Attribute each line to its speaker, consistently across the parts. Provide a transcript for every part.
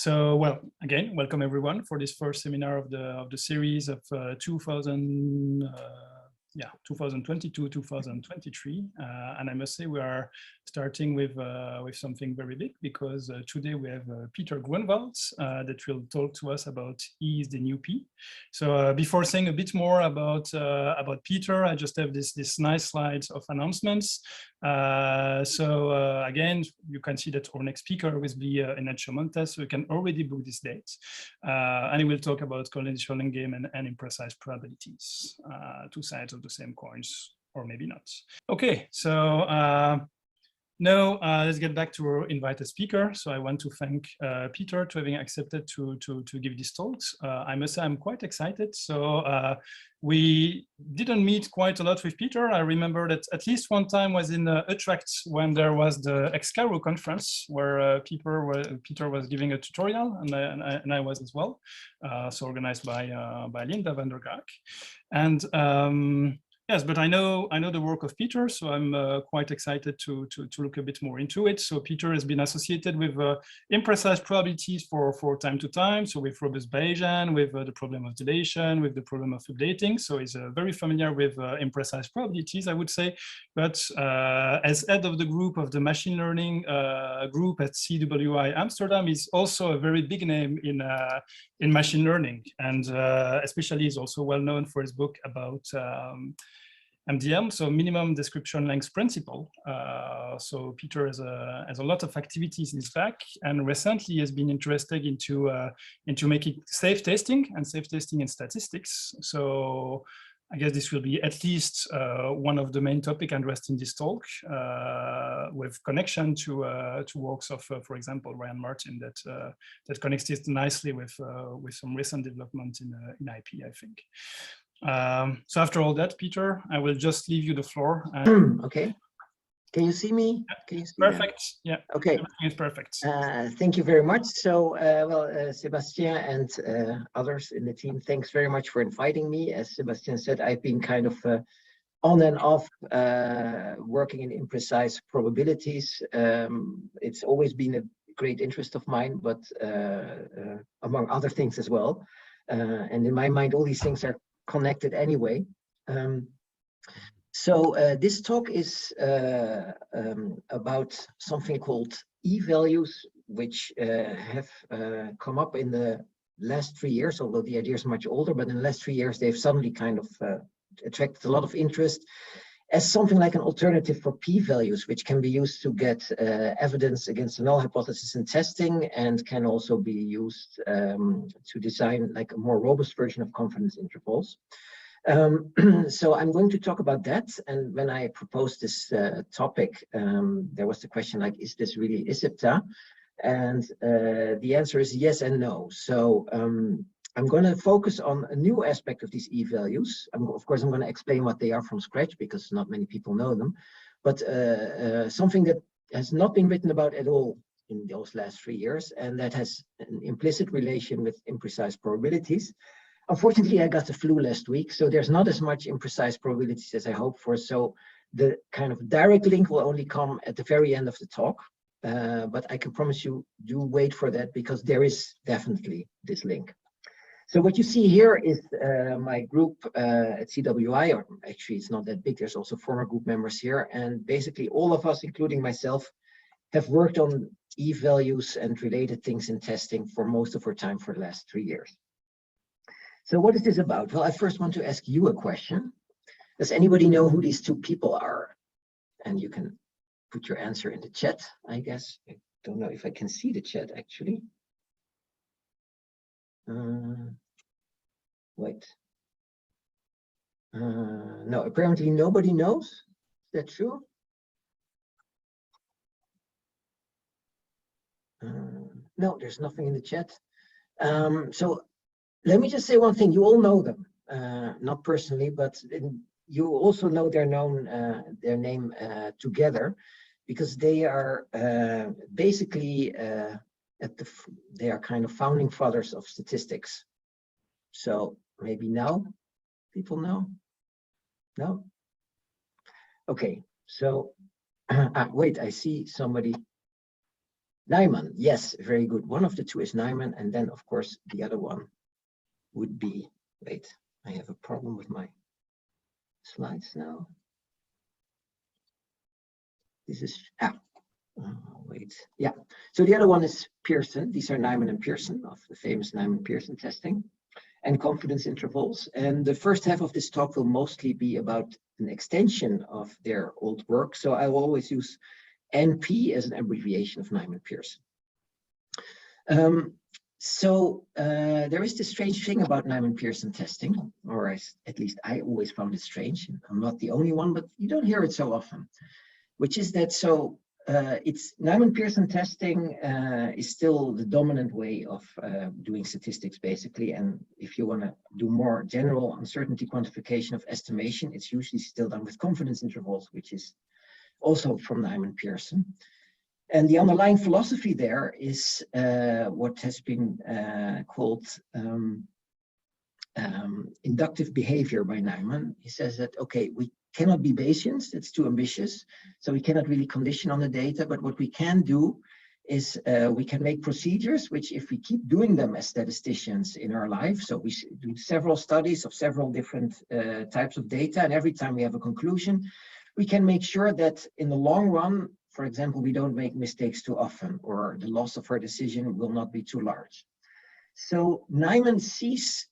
Speaker 1: So, well, again, welcome everyone for this first seminar of the series of 2022-2023, and I must say we are starting with something very big, because today we have Peter Grünwald that will talk to us about E is the new P. So before saying a bit more about Peter, I just have this nice slide of announcements. Again, you can see that our next speaker will be Ignacio Montes, so you can already book this date, and he will talk about conditional endgame and imprecise probabilities, two sides of the same coins, or maybe not. Okay, so now let's get back to our invited speaker. So I want to thank Peter to having accepted to give this talk. I must say I'm quite excited. So we didn't meet quite a lot with Peter. I remember that at least one time was in Utrecht when there was the Excaro conference, where Peter was giving a tutorial, and I was as well. So organized by Linda van der Graag. And yes, but I know the work of Peter, so I'm quite excited to look a bit more into it. So Peter has been associated with imprecise probabilities for time to time. So with robust Bayesian, with the problem of dilation, with the problem of updating. So he's very familiar with imprecise probabilities, I would say. But as head of the group of the machine learning group at CWI Amsterdam, he's also a very big name in machine learning, and especially he's also well known for his book about MDM, so minimum description length principle. So Peter has a lot of activities in his back, and recently has been interested into making safe testing in statistics. So I guess this will be at least one of the main topics addressed in this talk, with connection to works of, for example, Ryan Martin, that connects it nicely with some recent development in IP, I think. So after all that, Peter, I will just leave you the floor.
Speaker 2: Okay. Can you see me? Can you see
Speaker 1: perfect. That? Yeah.
Speaker 2: Okay.
Speaker 1: Everything is perfect.
Speaker 2: Thank you very much. So, Sebastian and others in the team, thanks very much for inviting me. As Sebastian said, I've been kind of on and off working in imprecise probabilities. It's always been a great interest of mine, but among other things as well. And in my mind, all these things are connected anyway. So this talk is about something called E-values, which have come up in the last 3 years, although the idea is much older, but in the last 3 years, they've suddenly kind of attracted a lot of interest as something like an alternative for p-values, which can be used to get evidence against the null hypothesis in testing, and can also be used to design like a more robust version of confidence intervals. So I'm going to talk about that. And when I proposed this topic, there was the question like, is this really ISIPTA? And the answer is yes and no. So I'm going to focus on a new aspect of these E-values. Of course, I'm going to explain what they are from scratch, because not many people know them, but something that has not been written about at all in those last 3 years, and that has an implicit relation with imprecise probabilities. Unfortunately, I got the flu last week, so there's not as much imprecise probabilities as I hoped for. So the kind of direct link will only come at the very end of the talk. But I can promise you, do wait for that, because there is definitely this link. So what you see here is my group at CWI, or actually it's not that big, there's also former group members here. And basically all of us, including myself, have worked on E-values and related things in testing for most of our time for the last 3 years. So what is this about? Well, I first want to ask you a question. Does anybody know who these two people are? And you can put your answer in the chat, I guess. I don't know if I can see the chat, actually. Wait. No, apparently nobody knows. Is that true? No, there's nothing in the chat. So let me just say one thing. You all know them, not personally, but you also know their name together, because they are basically they are kind of founding fathers of statistics. So maybe now people know? No? Okay, so wait, I see somebody. Nyman, yes, very good. One of the two is Nyman, and then of course the other one would be, wait, I have a problem with my slides now. This is, wait, yeah. So the other one is Pearson. These are Nyman and Pearson of the famous Nyman-Pearson testing and confidence intervals. And the first half of this talk will mostly be about an extension of their old work. So I will always use NP as an abbreviation of Nyman-Pearson. There is this strange thing about Nyman-Pearson testing, or at least I always found it strange. I'm not the only one, but you don't hear it so often, which is that it's Nyman-Pearson testing is still the dominant way of doing statistics, basically. And if you want to do more general uncertainty quantification of estimation, it's usually still done with confidence intervals, which is also from Nyman-Pearson. And the underlying philosophy there is what has been called inductive behavior by Nyman. He says that, okay, we cannot be Bayesians, it's too ambitious, so we cannot really condition on the data, but what we can do is we can make procedures which, if we keep doing them as statisticians in our life, so we do several studies of several different types of data, and every time we have a conclusion, we can make sure that in the long run, for example, we don't make mistakes too often, or the loss of our decision will not be too large. So Nyman sees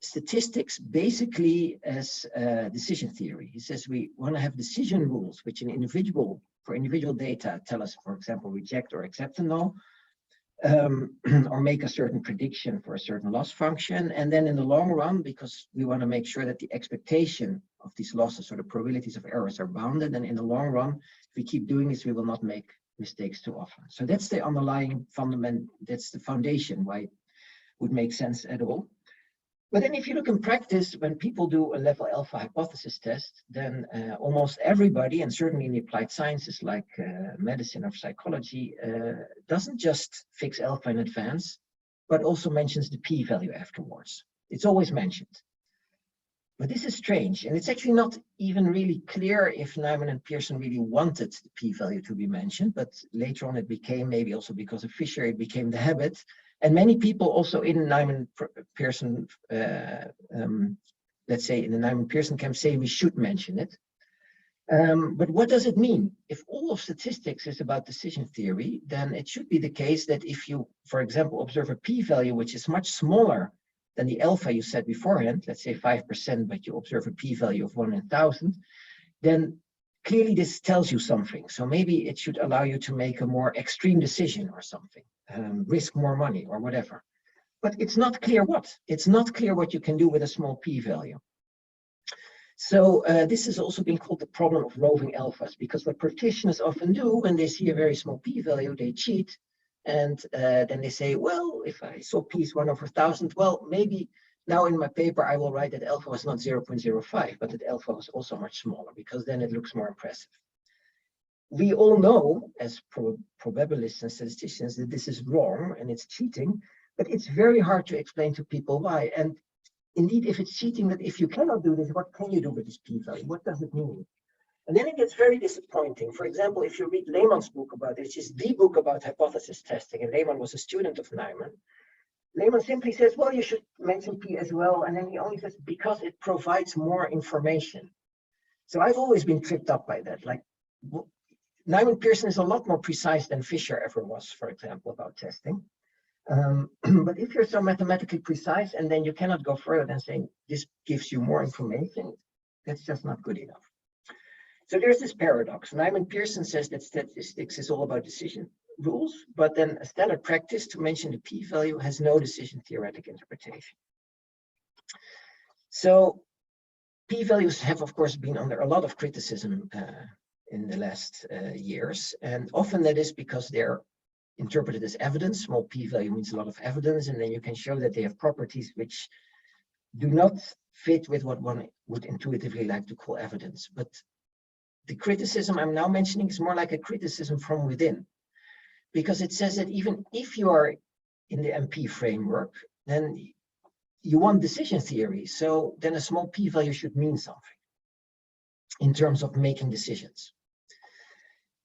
Speaker 2: statistics basically as decision theory. He says we want to have decision rules, which for individual data tell us, for example, reject or accept a null, or make a certain prediction for a certain loss function. And then in the long run, because we want to make sure that the expectation of these losses or the probabilities of errors are bounded, and in the long run, if we keep doing this, we will not make mistakes too often. So that's the underlying fundament, that's the foundation why it would make sense at all. But then if you look in practice, when people do a level alpha hypothesis test, then almost everybody, and certainly in the applied sciences like medicine or psychology, doesn't just fix alpha in advance, but also mentions the p-value afterwards. It's always mentioned. But this is strange, and it's actually not even really clear if Nyman and Pearson really wanted the p-value to be mentioned, but later on it became, maybe also because of Fisher, it became the habit. And many people also in Nyman-Pearson, let's say in the Nyman-Pearson camp, say we should mention it. But what does it mean? If all of statistics is about decision theory, then it should be the case that if you, for example, observe a p-value which is much smaller than the alpha you said beforehand, let's say 5%, but you observe a p-value of 1 in 1,000, then clearly this tells you something. So maybe it should allow you to make a more extreme decision or something, risk more money or whatever. But it's not clear what. It's not clear what you can do with a small p-value. So this has also been called the problem of roving alphas, because what practitioners often do when they see a very small p-value, they cheat. And then they say, well, if I saw p is 1 over 1,000, well, maybe now in my paper, I will write that alpha was not 0.05, but that alpha was also much smaller, because then it looks more impressive. We all know, as probabilists and statisticians, that this is wrong and it's cheating, but it's very hard to explain to people why. And indeed, if it's cheating, that if you cannot do this, what can you do with this p-value? What does it mean? And then it gets very disappointing. For example, if you read Lehmann's book about it, which is the book about hypothesis testing, and Lehmann was a student of Nyman, Lehmann simply says, well, you should mention P as well. And then he only says, because it provides more information. So I've always been tripped up by that. Like, Nyman-Pearson is a lot more precise than Fisher ever was, for example, about testing. But if you're so mathematically precise, and then you cannot go further than saying, this gives you more information, that's just not good enough. So there's this paradox. Nyman-Pearson says that statistics is all about decision rules, but then a standard practice to mention the p-value has no decision theoretic interpretation. So p-values have, of course, been under a lot of criticism in the last years, and often that is because they're interpreted as evidence. Small p-value means a lot of evidence, and then you can show that they have properties which do not fit with what one would intuitively like to call evidence. But the criticism I'm now mentioning is more like a criticism from within, because it says that even if you are in the MP framework, then you want decision theory. So then a small p-value should mean something in terms of making decisions.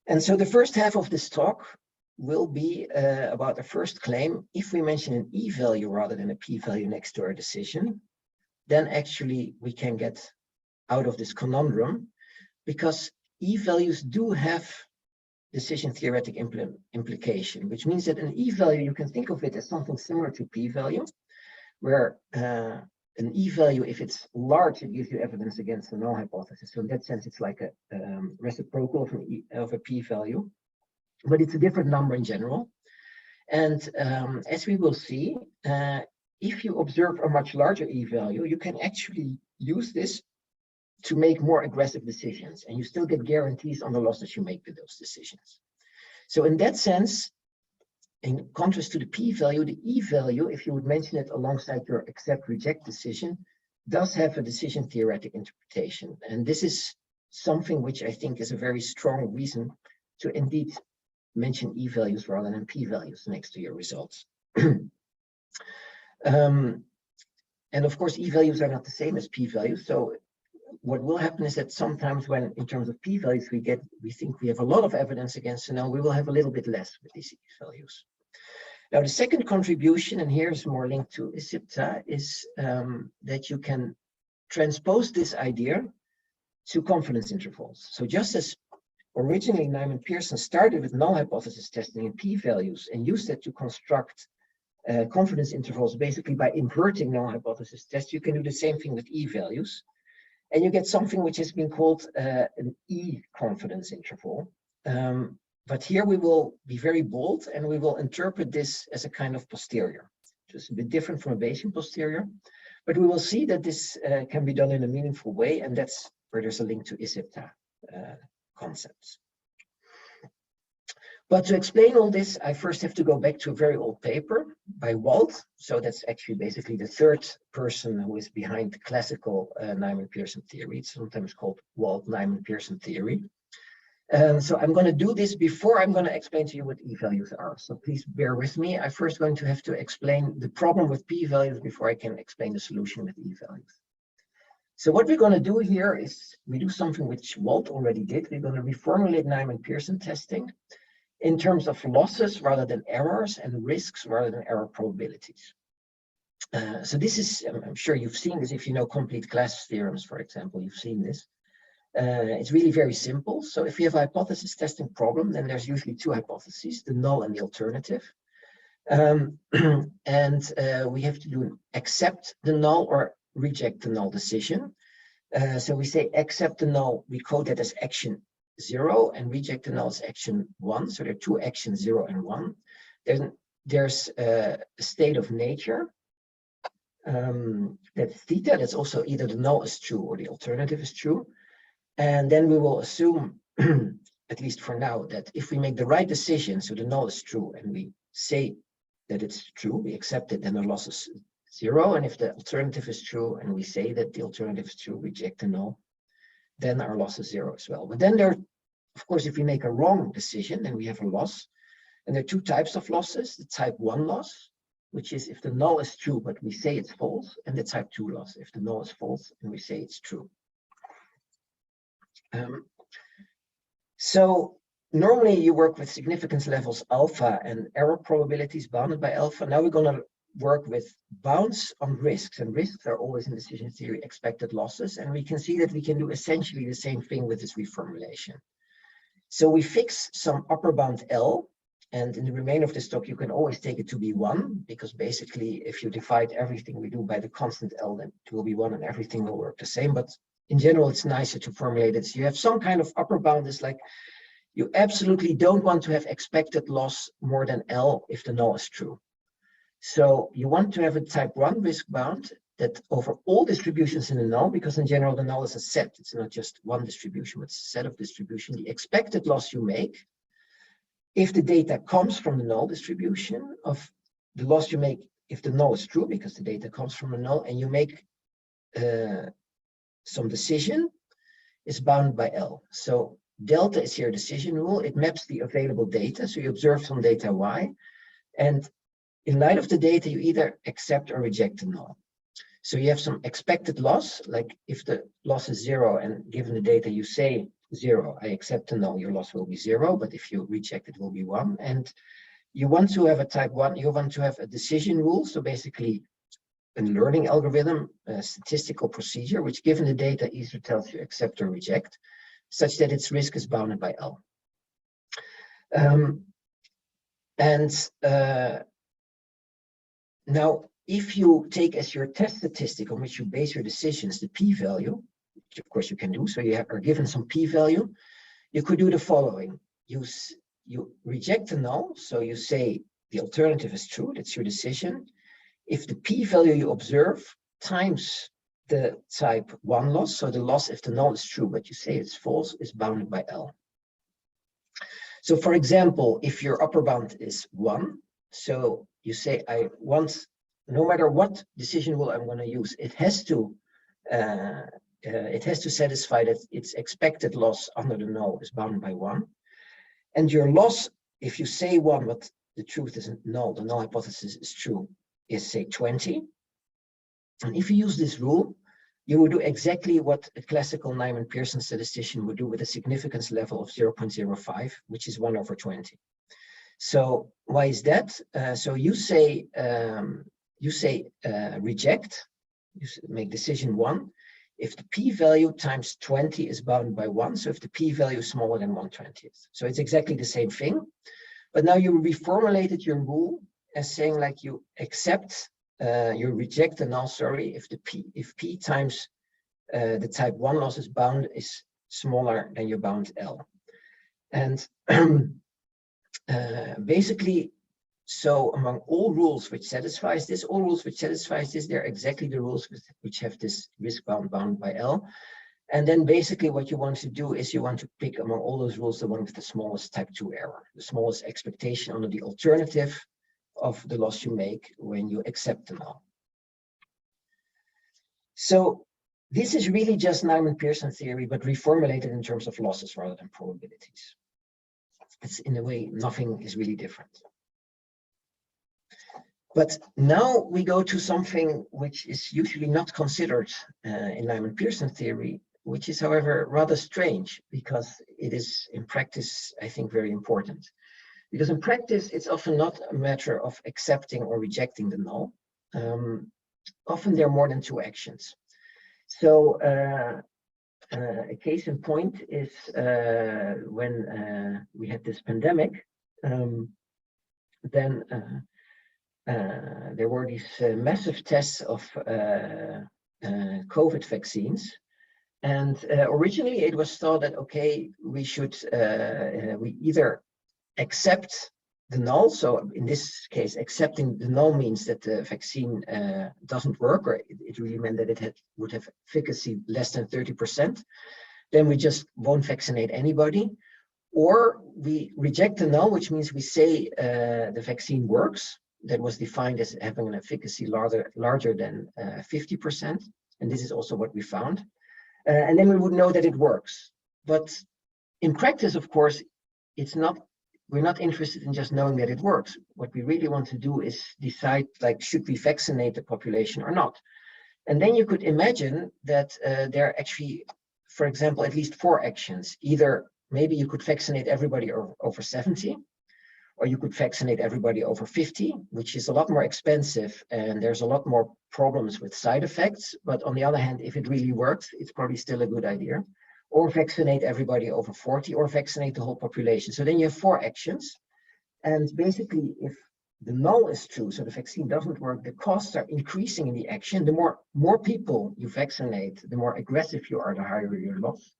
Speaker 2: And so the first half of this talk will be about the first claim. If we mention an e-value rather than a p-value next to our decision, then actually we can get out of this conundrum, because e-values do have decision theoretic implication, which means that an e-value, you can think of it as something similar to p-value, where an e-value, if it's large, it gives you evidence against the null hypothesis. So in that sense, it's like a reciprocal of a p-value, but it's a different number in general. And as we will see, if you observe a much larger e-value, you can actually use this to make more aggressive decisions, and you still get guarantees on the losses you make with those decisions. So in that sense, in contrast to the p-value, the e-value, if you would mention it alongside your accept-reject decision, does have a decision theoretic interpretation. And this is something which I think is a very strong reason to indeed mention e-values rather than p-values next to your results. And of course, e-values are not the same as p-values. So what will happen is that sometimes when, in terms of p-values, we think we have a lot of evidence against the null, we will have a little bit less with these e-values. Now, the second contribution, and here's more linked to ISIPTA, is that you can transpose this idea to confidence intervals. So just as originally Nyman-Pearson started with null hypothesis testing and p-values and used that to construct confidence intervals basically by inverting null hypothesis tests, you can do the same thing with e-values. And you get something which has been called an e-confidence interval. But here we will be very bold and we will interpret this as a kind of posterior, which is a bit different from a Bayesian posterior. But we will see that this can be done in a meaningful way, and that's where there's a link to ISIPTA concepts. But to explain all this, I first have to go back to a very old paper by Wald. So that's actually basically the third person who is behind the classical Nyman-Pearson theory. It's sometimes called Wald-Nyman-Pearson theory. So I'm going to do this before I'm going to explain to you what e-values are. So please bear with me. I'm first going to have to explain the problem with p-values before I can explain the solution with e-values. So what we're going to do here is we do something which Wald already did. We're going to reformulate Nyman-Pearson testing in terms of losses rather than errors and risks rather than error probabilities. So this is, I'm sure you've seen this if you know complete class theorems, for example, you've seen this. It's really very simple. So if you have a hypothesis testing problem, then there's usually two hypotheses, the null and the alternative. And we have to do accept the null or reject the null decision. So we say accept the null, we code that as action 0, and reject the null as action 1. So there are two actions, 0 and 1. There's a state of nature that's theta, that's also either the null is true or the alternative is true. And then we will assume, at least for now, that if we make the right decision, so the null is true, and we say that it's true, we accept it, then the loss is 0. And if the alternative is true, and we say that the alternative is true, reject the null, then our loss is 0 as well. But then there, of course, if we make a wrong decision, then we have a loss. And there are two types of losses, the type 1 loss, which is if the null is true, but we say it's false, and the type 2 loss, if the null is false, and we say it's true. So normally you work with significance levels alpha and error probabilities bounded by alpha. Now we're going to work with bounds on risks, and risks are always in decision theory expected losses, and we can see that we can do essentially the same thing with this reformulation. So we fix some upper bound L, and in the remainder of this talk you can always take it to be 1, because basically if you divide everything we do by the constant L, then it will be 1 and everything will work the same. But in general, it's nicer to formulate it. So you have some kind of upper bound. It's like you absolutely don't want to have expected loss more than L if the null is true. So you want to have a type 1 risk bound that over all distributions in the null, because in general, the null is a set. It's not just one distribution, but it's a set of distribution. The expected loss you make, if the data comes from the null distribution, of the loss you make if the null is true, because the data comes from the null, and you make some decision, is bound by L. So delta is your decision rule. It maps the available data. So you observe some data Y, and in light of the data, you either accept or reject the null. So you have some expected loss, like if the loss is 0 and given the data, you say 0. I accept the null, your loss will be 0, but if you reject it will be 1. And you want to have a type 1, you want to have a decision rule, so basically a learning algorithm, a statistical procedure, which given the data either tells you accept or reject, such that its risk is bounded by L. Now, if you take as your test statistic on which you base your decisions the p-value, which of course you can do, so you are given some p-value, you could do the following. You reject the null, so you say the alternative is true, that's your decision. If the p-value you observe times the type 1 loss, so the loss if the null is true but you say it's false, is bounded by L. So for example, if your upper bound is 1, so you say I want, no matter what decision rule I'm going to use, it has to satisfy that its expected loss under the null is bounded by 1. And your loss, if you say 1 but the truth is null, the null hypothesis is true, is say 20. And if you use this rule, you will do exactly what a classical Neyman-Pearson statistician would do with a significance level of 0.05, which is 1 over 20. So why is that? So you say reject, you make decision 1, if the p-value times 20 is bounded by 1, so if the p-value is smaller than 1/20th. So it's exactly the same thing, but now you reformulated your rule as saying like you accept, you reject the null, sorry, if p times the type 1 loss is bound is smaller than your bound L. And basically, so among all rules which satisfies this, they're exactly the rules which have this risk bound by L. And then basically what you want to do is you want to pick among all those rules the one with the smallest type 2 error, the smallest expectation under the alternative of the loss you make when you accept the null. So this is really just Neyman-Pearson theory, but reformulated in terms of losses rather than probabilities. It's in a way, nothing is really different. But now we go to something which is usually not considered in Neyman-Pearson theory, which is, however, rather strange because it is in practice, I think, very important. Because in practice, it's often not a matter of accepting or rejecting the null. Often there are more than 2 actions. So a case in point is when we had this pandemic, then there were these massive tests of COVID vaccines. And originally it was thought that, okay, we should, we either accept the null. So in this case, accepting the null means that the vaccine doesn't work, or it really meant that it would have efficacy less than 30%. Then we just won't vaccinate anybody. Or we reject the null, which means we say the vaccine works. That was defined as having an efficacy larger than 50%. And this is also what we found. And then we would know that it works. But in practice, of course, we're not interested in just knowing that it works. What we really want to do is decide, like, should we vaccinate the population or not? And then you could imagine that there are actually, for example, at least 4 actions. Either maybe you could vaccinate everybody over 70, or you could vaccinate everybody over 50, which is a lot more expensive and there's a lot more problems with side effects. But on the other hand, if it really works, it's probably still a good idea. Or vaccinate everybody over 40, or vaccinate the whole population. So then you have 4 actions. And basically, if the null is true, so the vaccine doesn't work, the costs are increasing in the action. The more people you vaccinate, the more aggressive you are, the higher your loss.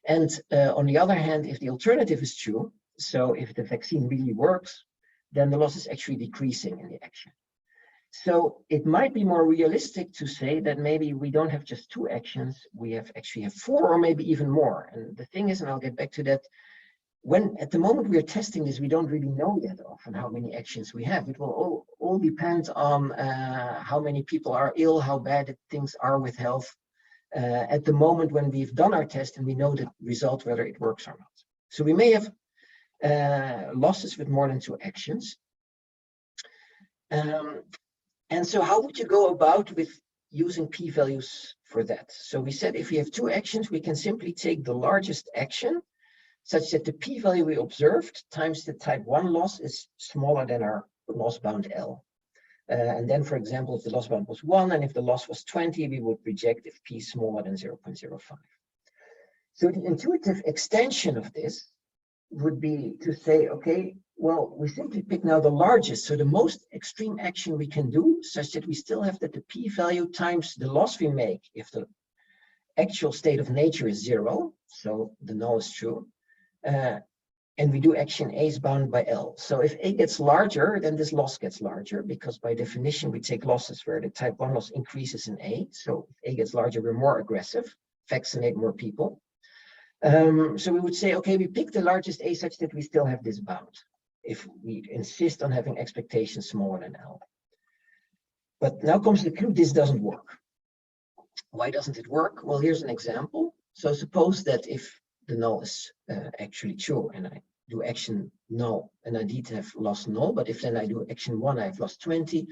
Speaker 2: And on the other hand, if the alternative is true, so if the vaccine really works, then the loss is actually decreasing in the action. So it might be more realistic to say that maybe we don't have just 2 actions, we actually have 4 or maybe even more. And the thing is, and I'll get back to that, when at the moment we are testing this, we don't really know yet often how many actions we have. It will all depend on how many people are ill, how bad things are with health at the moment when we've done our test and we know the result, whether it works or not. So we may have losses with more than 2 actions. And so how would you go about with using p-values for that. So we said if we have two actions, we can simply take the largest action such that the p-value we observed times the type 1 loss is smaller than our loss bound L. And then, for example, if the loss bound was 1 and if the loss was 20, we would reject if p smaller than 0.05. So the intuitive extension of this would be to say, okay, well, we simply pick now the largest, so the most extreme action we can do, such that we still have that the p-value times the loss we make if the actual state of nature is 0, so the null is true, and we do action A is bounded by L. So if A gets larger, then this loss gets larger, because by definition we take losses where the type 1 loss increases in A. So if A gets larger, we're more aggressive, vaccinate more people. So we would say, okay, we pick the largest A such that we still have this bound, if we insist on having expectations smaller than L. But now comes the clue, this doesn't work. Why doesn't it work? Well, here's an example. So suppose that if the null is actually true and I do action null and I indeed have lost null, but if then I do action 1, I have lost 20.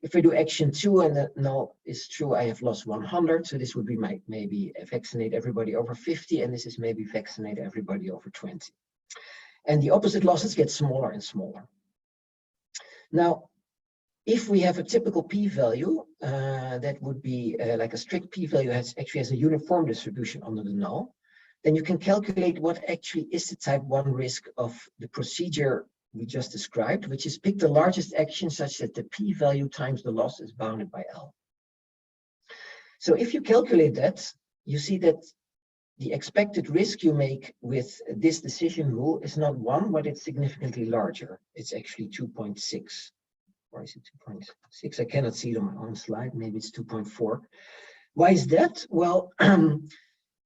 Speaker 2: If I do action 2 and the null is true, I have lost 100. So this would be my maybe vaccinate everybody over 50, and this is maybe vaccinate everybody over 20. And the opposite losses get smaller and smaller. Now, if we have a typical p-value, that would be like a strict p-value actually has a uniform distribution under the null, then you can calculate what actually is the type 1 risk of the procedure we just described, which is pick the largest action such that the p-value times the loss is bounded by L. So if you calculate that, you see that the expected risk you make with this decision rule is not 1, but it's significantly larger. It's actually 2.6. Or is it 2.6? I cannot see it on my own slide. Maybe it's 2.4. Why is that? Well,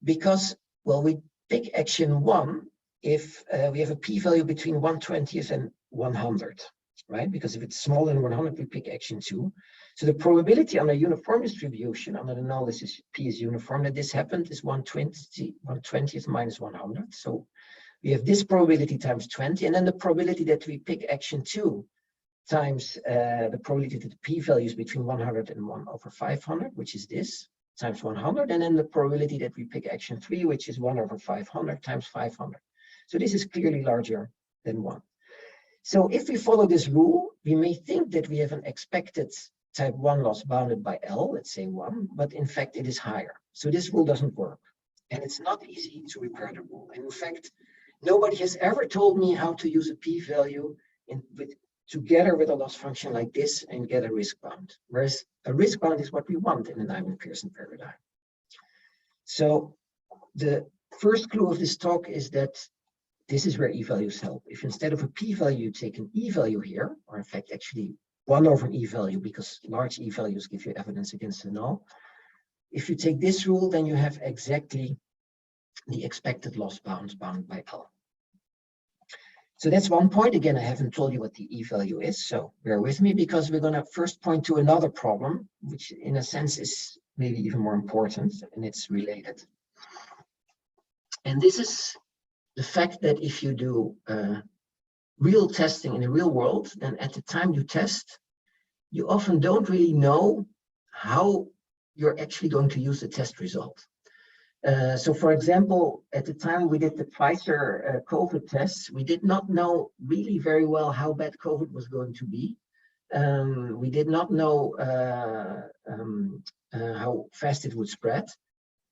Speaker 2: because, well, we pick action 1 if we have a p-value between 1/20th and 100, right? Because if it's smaller than 100, we pick action 2. So the probability on a uniform distribution, under the null, is p is uniform, that this happened is 1/20th minus 100. So we have this probability times 20, and then the probability that we pick action 2 times the probability that the p-value is between 100 and 1/500, which is this, times 100, and then the probability that we pick action 3, which is 1/500 times 500. So this is clearly larger than 1. So if we follow this rule, we may think that we have an expected type 1 loss bounded by L, let's say 1, but in fact it is higher. So this rule doesn't work. And it's not easy to repair the rule. And in fact, nobody has ever told me how to use a p-value together with a loss function like this and get a risk bound. Whereas a risk bound is what we want in the Nyman-Pearson paradigm. So the first clue of this talk is that this is where e-values help. If instead of a p-value, you take an e-value here, or in fact actually 1 over an e-value, because large e-values give you evidence against the null. If you take this rule, then you have exactly the expected loss bound bounded by L. So that's one point. Again, I haven't told you what the e-value is, so bear with me, because we're going to first point to another problem, which in a sense is maybe even more important, and it's related. And this is the fact that if you do real testing in the real world, then at the time you test, you often don't really know how you're actually going to use the test result. So for example, at the time we did the Pfizer COVID tests, we did not know really very well how bad COVID was going to be. We did not know how fast it would spread.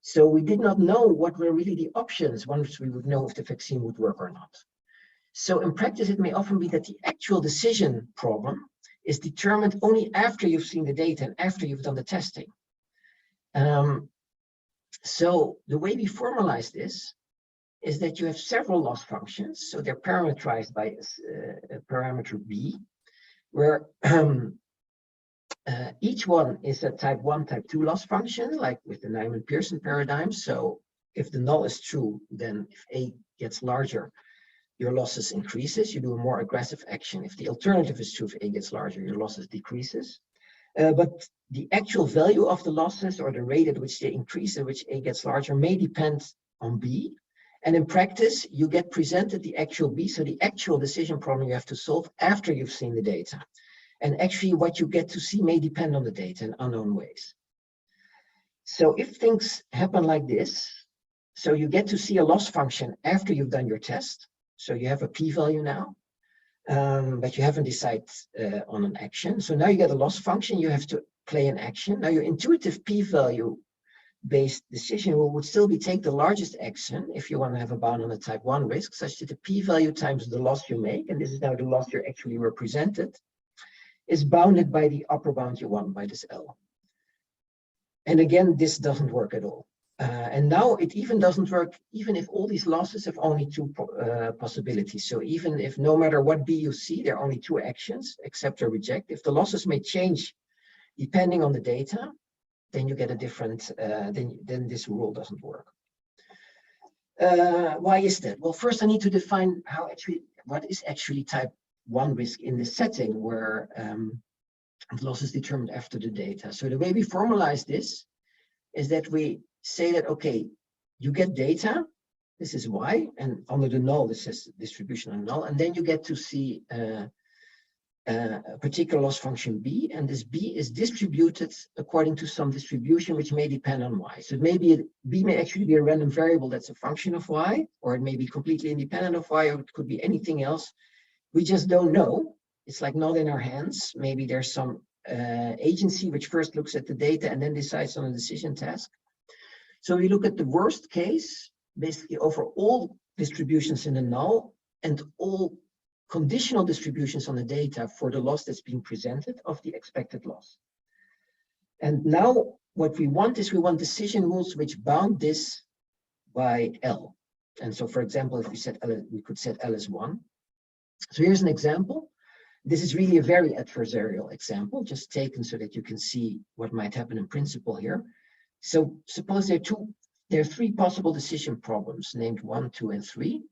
Speaker 2: So we did not know what were really the options once we would know if the vaccine would work or not. So in practice, it may often be that the actual decision problem is determined only after you've seen the data and after you've done the testing. So the way we formalize this is that you have several loss functions. So they're parameterized by a parameter B, where each one is a type 1, type 2 loss function, like with the Nyman-Pearson paradigm. So if the null is true, then if A gets larger, your losses increases. You do a more aggressive action. If the alternative is true, if A gets larger, your losses decreases. But the actual value of the losses, or the rate at which they increase, at which A gets larger, may depend on B. And in practice, you get presented the actual B, so the actual decision problem you have to solve after you've seen the data. And actually what you get to see may depend on the data in unknown ways. So if things happen like this, so you get to see a loss function after you've done your test. So you have a p-value now, but you haven't decided on an action. So now you get a loss function, you have to play an action. Now your intuitive p-value based decision rule would still be take the largest action if you want to have a bound on a type 1 risk, such that the p-value times the loss you make, and this is now the loss you're actually represented, is bounded by the upper bound you want, by this L. And again, this doesn't work at all. And now it even doesn't work even if all these losses have only two possibilities. So even if no matter what B you see, there are only two actions, accept or reject. If the losses may change depending on the data, then you get a different, then this rule doesn't work. Why is that? Well, first I need to define what is actually type 1 risk in this setting where the loss is determined after the data. So the way we formalize this is that we say that, okay, you get data, this is Y, and under the null, this is distribution on null, and then you get to see a particular loss function B, and this B is distributed according to some distribution which may depend on Y. So B may actually be a random variable that's a function of Y, or it may be completely independent of Y, or it could be anything else. We just don't know. It's like not in our hands. Maybe there's some agency which first looks at the data and then decides on a decision task. So we look at the worst case, basically over all distributions in the null and all conditional distributions on the data for the loss that's being presented of the expected loss. And now what we want is we want decision rules which bound this by L. And so, for example, if we set L, we could set L as 1. So here's an example. This is really a very adversarial example, just taken so that you can see what might happen in principle here. So suppose there are three possible decision problems named 1, 2, and 3.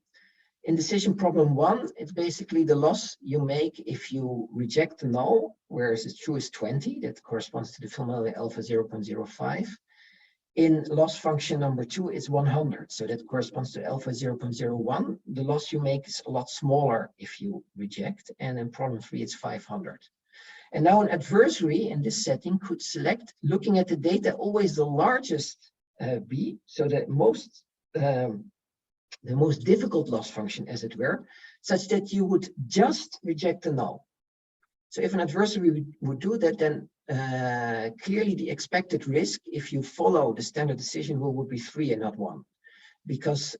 Speaker 2: In decision problem 1, it's basically the loss you make if you reject the null, whereas it's true is 20. That corresponds to the familiar alpha 0.05. In loss function number 2, it's 100. So that corresponds to alpha 0.01. The loss you make is a lot smaller if you reject. And in problem 3, it's 500. And now an adversary in this setting could select, looking at the data, always the largest B, so the most difficult loss function, as it were, such that you would just reject the null. So if an adversary would do that, then clearly the expected risk, if you follow the standard decision rule, would be 3 and not 1. Because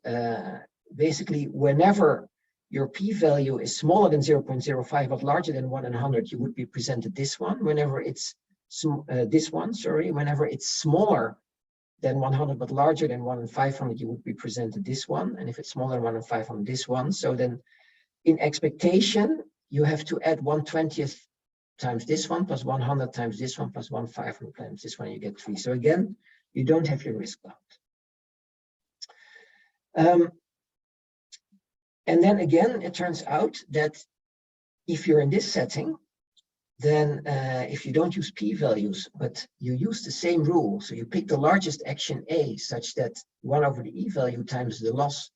Speaker 2: basically, whenever your p-value is smaller than 0.05 but larger than 1 in 100, you would be presented this one. Whenever it's whenever it's smaller than 100 but larger than 1 in 500, you would be presented this one. And if it's smaller than 1 in 500, this one. So then in expectation, you have to add 1/20th times this one plus 100 times this one plus 1/500 times this one, you get 3. So again, you don't have your risk bound. And then again, it turns out that if you're in this setting, then if you don't use p-values, but you use the same rule, so you pick the largest action A such that 1 over the e-value times the loss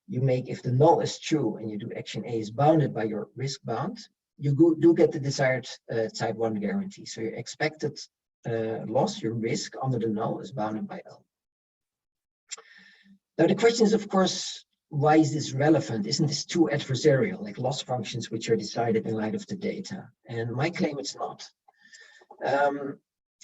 Speaker 2: you make if the null is true and you do action A is bounded by your risk bound, you do get the desired type 1 guarantee. So your expected loss, your risk under the null is bounded by L. Now the question is, of course, why is this relevant? Isn't this too adversarial, like loss functions which are decided in light of the data? And my claim it's not.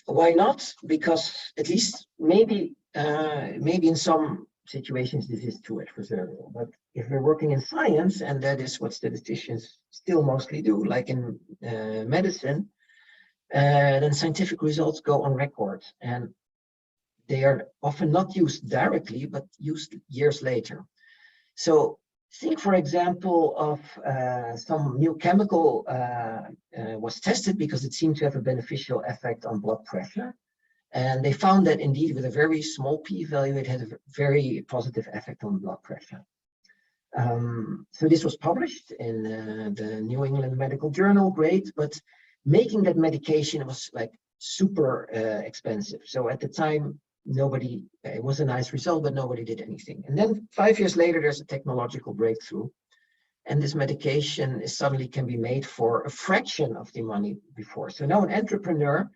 Speaker 2: Why not? Because at least maybe in some situations this is too adversarial. But if we're working in science, and that is what statisticians still mostly do, like in medicine, then scientific results go on record, and they are often not used directly, but used years later. So think, for example, of some new chemical was tested because it seemed to have a beneficial effect on blood pressure. And they found that indeed with a very small p-value, it had a very positive effect on blood pressure. So this was published in the New England Medical Journal, great, but making that medication was like super expensive. So at the time, it was a nice result, but nobody did anything. And then 5 years later, there's a technological breakthrough. And this medication suddenly can be made for a fraction of the money before. So now an entrepreneur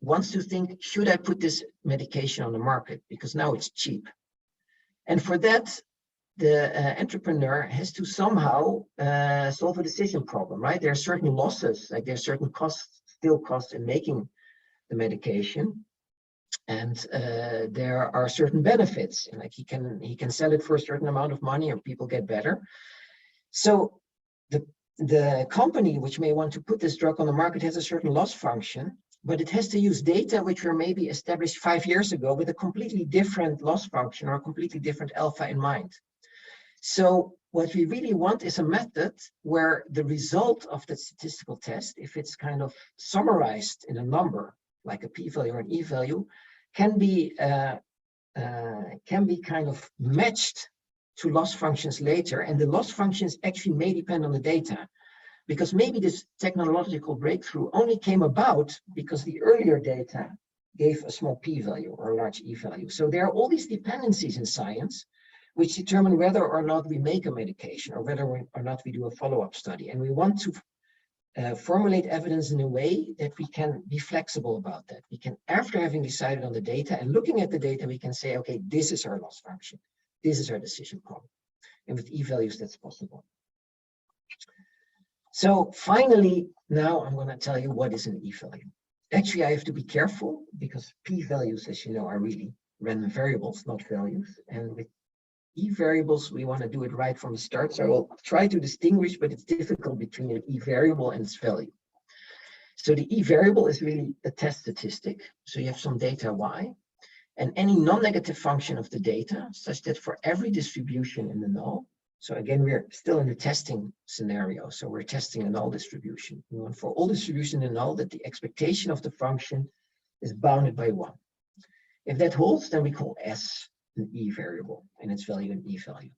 Speaker 2: wants to think, should I put this medication on the market? Because now it's cheap. And for that, the entrepreneur has to somehow solve a decision problem, right? There are certain losses, like there's certain costs, still costs in making the medication. And there are certain benefits, and like he can sell it for a certain amount of money, or people get better. So the company which may want to put this drug on the market has a certain loss function, but it has to use data which were maybe established 5 years ago with a completely different loss function or a completely different alpha in mind. So what we really want is a method where the result of the statistical test, if it's kind of summarized in a number, like a p-value or an e-value, can be kind of matched to loss functions later. And the loss functions actually may depend on the data, because maybe this technological breakthrough only came about because the earlier data gave a small p-value or a large e-value. So there are all these dependencies in science which determine whether or not we make a medication or whether or not we do a follow-up study. And we want to formulate evidence in a way that we can be flexible about that. We can, after having decided on the data and looking at the data, we can say, okay, this is our loss function. This is our decision problem. And with e-values, that's possible. So finally, now I'm going to tell you what is an e-value. Actually, I have to be careful because p-values, as you know, are really random variables, not values. And with e-variables, we want to do it right from the start. So I will try to distinguish, but it's difficult between an e-variable and its value. So the e-variable is really a test statistic. So you have some data y, and any non-negative function of the data, such that for every distribution in the null, so again, we're still in the testing scenario. So we're testing a null distribution. We want for all distribution in null that the expectation of the function is bounded by 1. If that holds, then we call S an e-variable and its value an e-value.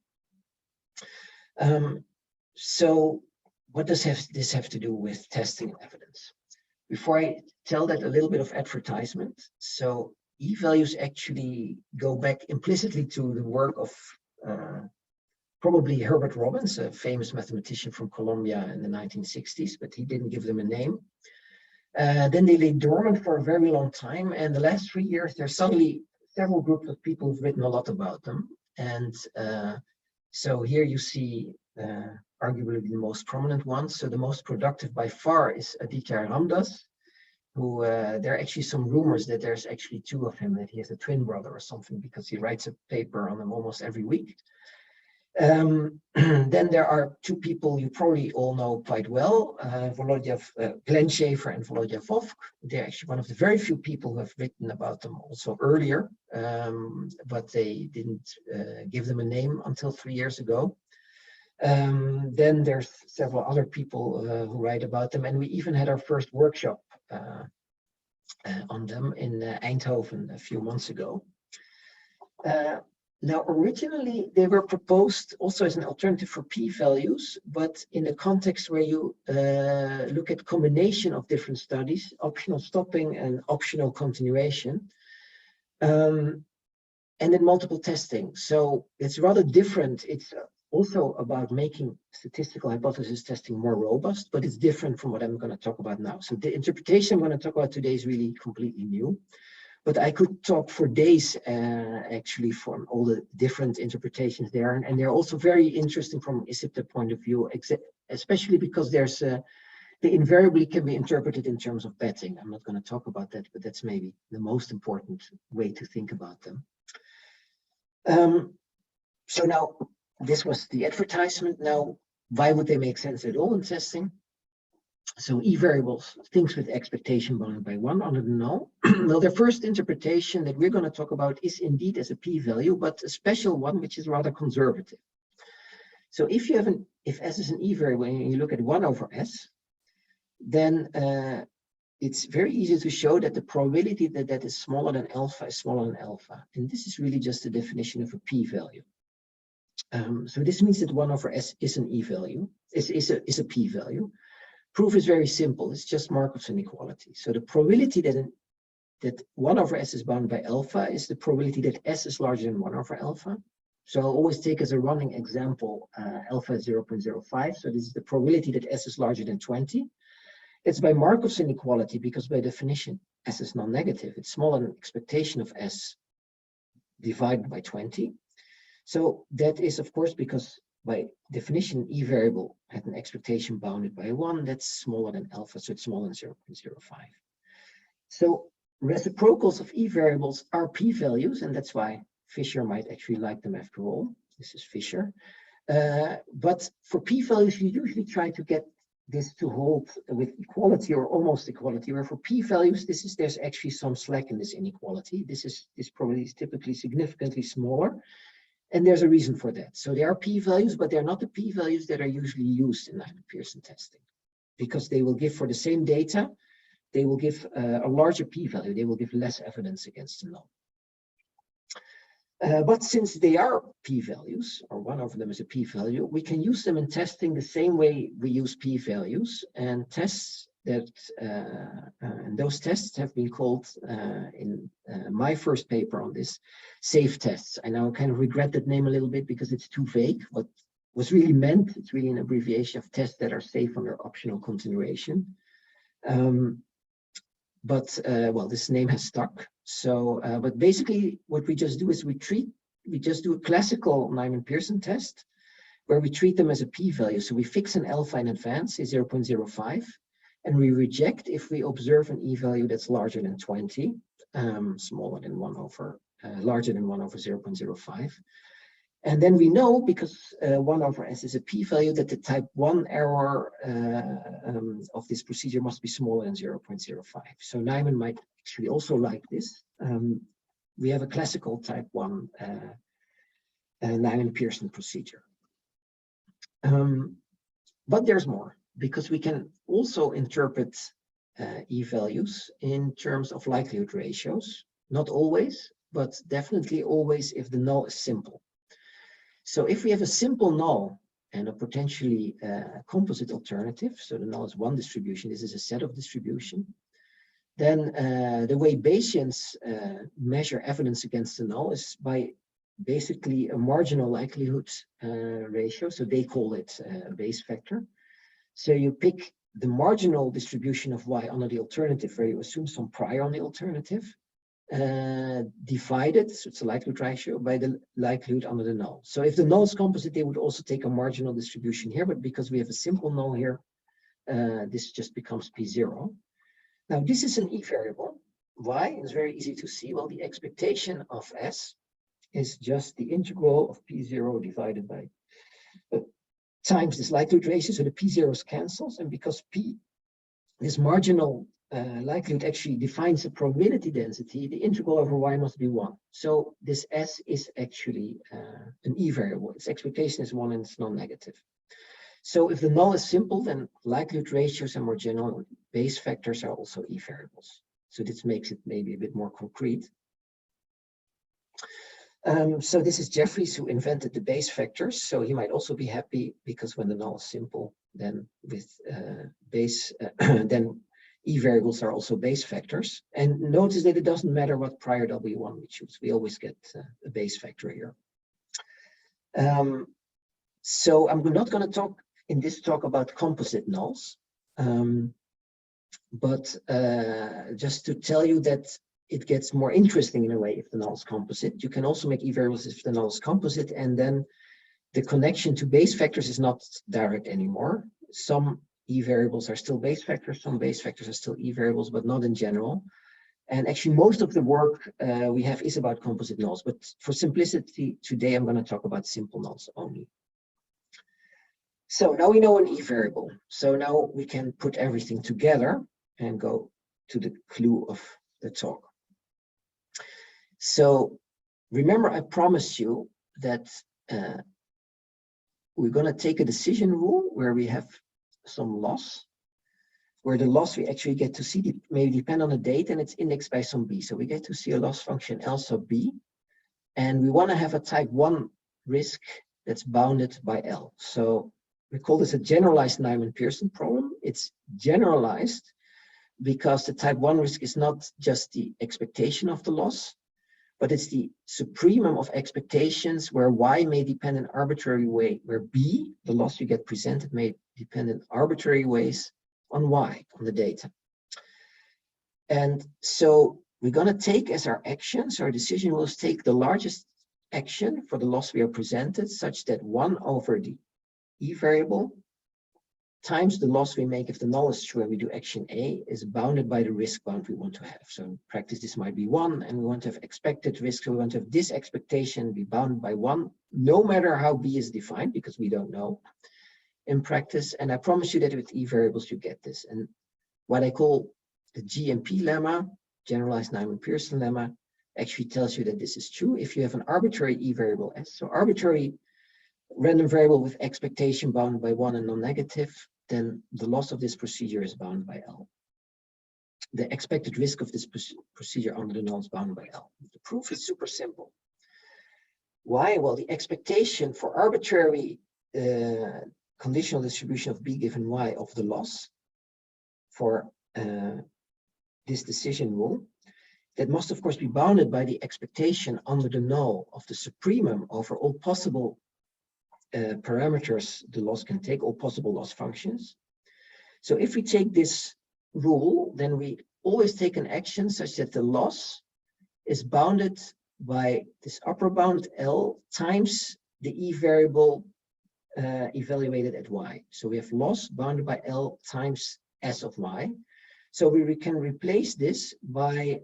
Speaker 2: So what does this have to do with testing evidence? Before I tell that, a little bit of advertisement. So e-values actually go back implicitly to the work of probably Herbert Robbins, a famous mathematician from Columbia in the 1960s, but he didn't give them a name. Then they lay dormant for a very long time, and the last 3 years there's suddenly several groups of people who've written a lot about them. And so here you see arguably the most prominent ones. So the most productive by far is Aditya Ramdas, who there are actually some rumors that there's actually 2 of him, that he has a twin brother or something, because he writes a paper on them almost every week. Then there are 2 people you probably all know quite well, Glenn Schaefer and Volodya Vovk. They're actually one of the very few people who have written about them also earlier, but they didn't give them a name until 3 years ago. Then there's several other people who write about them, and we even had our first workshop on them in Eindhoven a few months ago. Now, originally, they were proposed also as an alternative for p-values, but in a context where you look at combination of different studies, optional stopping and optional continuation, and then multiple testing. So it's rather different. It's also about making statistical hypothesis testing more robust, but it's different from what I'm going to talk about now. So the interpretation I'm going to talk about today is really completely new. But I could talk for days, actually, from all the different interpretations there. And they're also very interesting from an ISIPTA point of view, especially because there's they invariably can be interpreted in terms of betting. I'm not going to talk about that, but that's maybe the most important way to think about them. So now, this was the advertisement. Now, why would they make sense at all in testing? So e-variables, things with expectation bounded by 1 under the null. Well, the first interpretation that we're going to talk about is indeed as a p-value, but a special one, which is rather conservative. So if you have if S is an e-variable and you look at 1 over S, then it's very easy to show that the probability that that is smaller than alpha is smaller than alpha. And this is really just the definition of a p-value. So this means that 1 over S is an e-value, is a p-value. Proof is very simple. It's just Markov's inequality. So the probability that 1 over S is bounded by alpha is the probability that S is larger than 1 over alpha. So I'll always take as a running example, alpha is 0.05. So this is the probability that S is larger than 20. It's by Markov's inequality, because by definition, S is non-negative. It's smaller than expectation of S divided by 20. So that is, of course, because by definition, E variable had an expectation bounded by 1. That's smaller than alpha, so it's smaller than 0.05. So reciprocals of E variables are p-values, and that's why Fisher might actually like them after all. This is Fisher. But for p-values, you usually try to get this to hold with equality or almost equality, where for p-values, there's actually some slack in this inequality. This probably is typically significantly smaller, and there's a reason for that. So they are p-values, but they're not the p-values that are usually used in Nyman-Pearson testing, because they will give, for the same data, they will give a larger p-value. They will give less evidence against the null. But since they are p-values, or one of them is a p-value, we can use them in testing the same way we use p-values, and tests that, and those tests have been called in my first paper on this, safe tests. I now kind of regret that name a little bit because it's too vague. What was really meant, it's really an abbreviation of tests that are safe under optional continuation. Well, this name has stuck. So, but basically what we just do is we just do a classical Nyman-Pearson test where we treat them as a p-value. So we fix an alpha in advance, say 0.05, and we reject if we observe an e-value that's larger than 20, larger than 1 over 0.05. And then we know, because 1 over S is a p-value, that the type 1 error of this procedure must be smaller than 0.05. So Nyman might actually also like this. We have a classical type 1 Nyman-Pearson procedure. But there's more, because we can also interpret e-values in terms of likelihood ratios. Not always, but definitely always if the null is simple. So if we have a simple null and a potentially composite alternative, so the null is one distribution, this is a set of distribution, then the way Bayesians measure evidence against the null is by basically a marginal likelihood ratio. So they call it a Bayes factor. So you pick the marginal distribution of y under the alternative, where you assume some prior on the alternative, divided, so it's a likelihood ratio, by the likelihood under the null. So if the null is composite, they would also take a marginal distribution here, but because we have a simple null here, this just becomes P0. Now this is an E variable. Why? It's very easy to see. Well, the expectation of S is just the integral of P0 divided by times this likelihood ratio, so the P0s cancels, and because P, this marginal likelihood actually defines a probability density, the integral over y must be 1. So this S is actually an E variable. Its expectation is 1 and it's non-negative. So if the null is simple, then likelihood ratios and more general Bayes factors are also E variables. So this makes it maybe a bit more concrete. So this is Jeffries, who invented the Bayes factors. So he might also be happy because when the null is simple, then with Bayes, then E variables are also Bayes factors. And notice that it doesn't matter what prior W1 we choose. We always get a Bayes factor here. So I'm not going to talk in this talk about composite nulls, but just to tell you that it gets more interesting in a way if the null is composite. You can also make E variables if the null is composite, and then the connection to Bayes factors is not direct anymore. Some E variables are still Bayes factors, some Bayes factors are still E variables, but not in general. And actually most of the work we have is about composite nulls, but for simplicity today I'm going to talk about simple nulls only. So now we know an E variable. So now we can put everything together and go to the clue of the talk. So remember, I promised you that we're going to take a decision rule where we have some loss, where the loss we actually get to see may depend on a date and it's indexed by some b. So we get to see a loss function L sub b, and we want to have a type 1 risk that's bounded by L. So we call this a generalized Nyman-Pearson problem. It's generalized because the type 1 risk is not just the expectation of the loss, but it's the supremum of expectations where y may depend in arbitrary way, where b, the loss you get presented, may depend in arbitrary ways on Y, on the data. And so we're going to take as our actions, our decision rules take the largest action for the loss we are presented, such that 1 over the E variable times the loss we make if the null is true and we do action A is bounded by the risk bound we want to have. So in practice, this might be 1, and we want to have expected risk. So we want to have this expectation be bounded by 1, no matter how B is defined, because we don't know in practice. And I promise you that with E variables, you get this. And what I call the GMP lemma, generalized Nijman-Pearson lemma, actually tells you that this is true. If you have an arbitrary E variable S, so arbitrary random variable with expectation bounded by 1 and non-negative, then the loss of this procedure is bounded by L. The expected risk of this procedure under the null is bounded by L. The proof is super simple. Why? Well, the expectation for arbitrary conditional distribution of B given Y of the loss for this decision rule, that must of course be bounded by the expectation under the null of the supremum over all possible parameters the loss can take, all possible loss functions. So if we take this rule, then we always take an action such that the loss is bounded by this upper bound L times the E variable evaluated at Y. So we have loss bounded by L times S of Y. So we can replace this by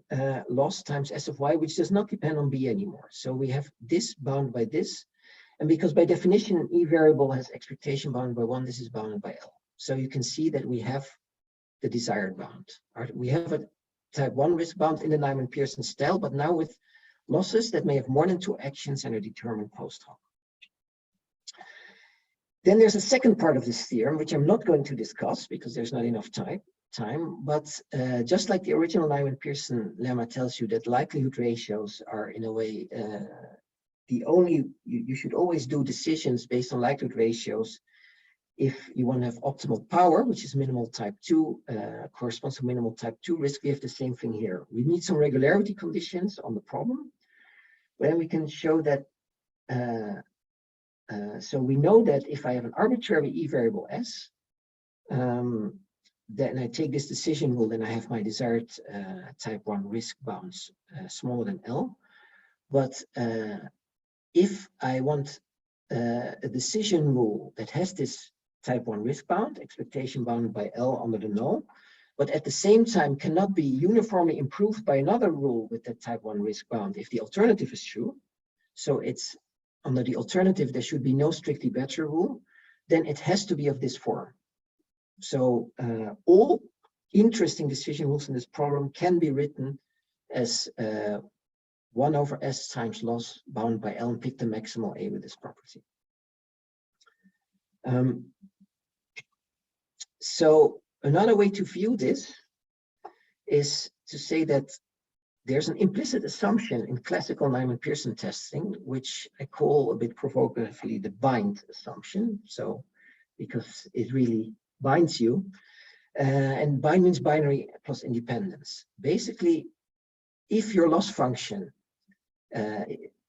Speaker 2: loss times S of Y, which does not depend on B anymore. So we have this bounded by this. And because by definition, an E variable has expectation bounded by 1, this is bounded by L. So you can see that we have the desired bound. We have a type 1 risk bound in the Nijman-Pearson style, but now with losses that may have more than 2 actions and are determined post hoc. Then there's a second part of this theorem, which I'm not going to discuss because there's not enough time. But just like the original Nijman-Pearson lemma tells you that likelihood ratios are in a way you should always do decisions based on likelihood ratios if you want to have optimal power, which is minimal type 2, corresponds to minimal type 2 risk. We have the same thing here. We need some regularity conditions on the problem. Then we can show that, so we know that if I have an arbitrary E variable S, then I take this decision rule, then I have my desired type 1 risk bounds smaller than L. But if I want a decision rule that has this type 1 risk bound, expectation bounded by L under the null, but at the same time cannot be uniformly improved by another rule with that type 1 risk bound if the alternative is true, so it's under the alternative there should be no strictly better rule, then it has to be of this form. So all interesting decision rules in this problem can be written as 1 over S times loss bounded by L and pick the maximal A with this property. So another way to view this is to say that there's an implicit assumption in classical Nijman-Pearson testing, which I call a bit provocatively the bind assumption. So because it really binds you, and bind means binary plus independence. Basically, if your loss function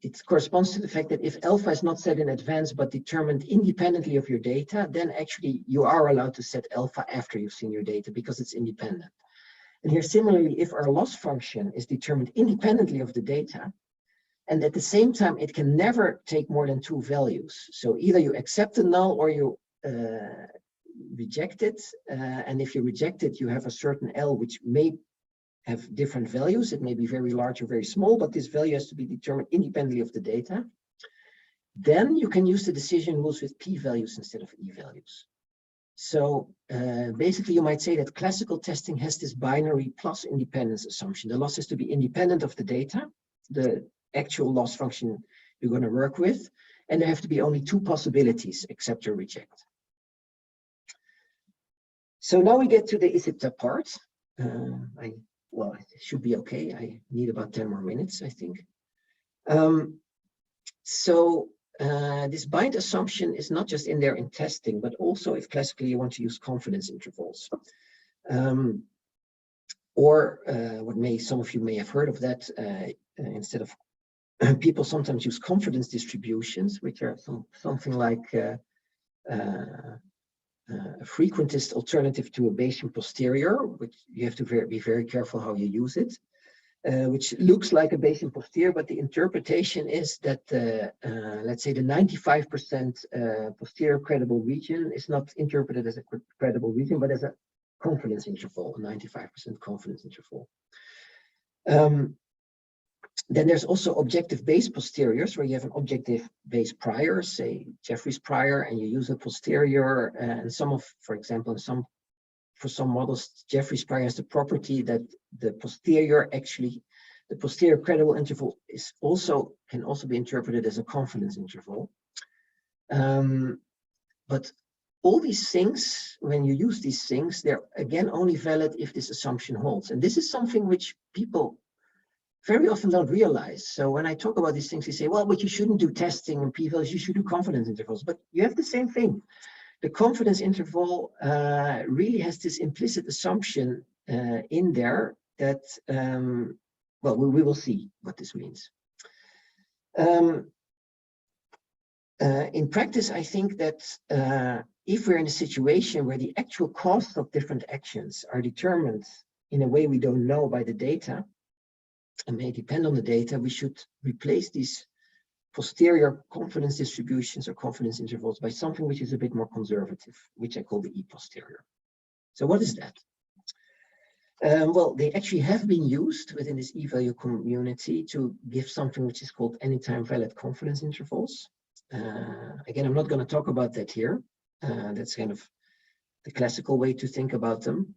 Speaker 2: it corresponds to the fact that if alpha is not set in advance but determined independently of your data, then actually you are allowed to set alpha after you've seen your data because it's independent. And here similarly, if our loss function is determined independently of the data, and at the same time it can never take more than 2 values. So either you accept the null or you reject it, and if you reject it, you have a certain L which may have different values. It may be very large or very small, but this value has to be determined independently of the data. Then you can use the decision rules with P values instead of E values. So basically you might say that classical testing has this binary plus independence assumption. The loss has to be independent of the data, the actual loss function you're going to work with, and there have to be only 2 possibilities, accept or reject. So now we get to the ISIPTA part. Well, it should be okay. I need about 10 more minutes, I think. This bind assumption is not just in there in testing, but also if classically you want to use confidence intervals. Or what some of you may have heard of that, instead of people sometimes use confidence distributions, which are something like a frequentist alternative to a Bayesian posterior, which you have to be very careful how you use it, which looks like a Bayesian posterior, but the interpretation is that, let's say, the 95% posterior credible region is not interpreted as a credible region, but as a confidence interval, a 95% confidence interval. Then there's also objective base posteriors, where you have an objective base prior, say Jeffreys prior, and you use a posterior. And for example, for some models, Jeffreys prior has the property that the posterior credible interval can also be interpreted as a confidence interval. But all these things, when you use these things, they're again only valid if this assumption holds. And this is something which people very often don't realize. So when I talk about these things, they say, well, but you shouldn't do testing and p-values, you should do confidence intervals. But you have the same thing. The confidence interval really has this implicit assumption in there that, well, we will see what this means. In practice, I think that if we're in a situation where the actual costs of different actions are determined in a way we don't know by the data, and may depend on the data, we should replace these posterior confidence distributions or confidence intervals by something which is a bit more conservative, which I call the E-posterior. So what is that? Well, they actually have been used within this E-value community to give something which is called anytime valid confidence intervals. Again, I'm not going to talk about that here. That's kind of the classical way to think about them.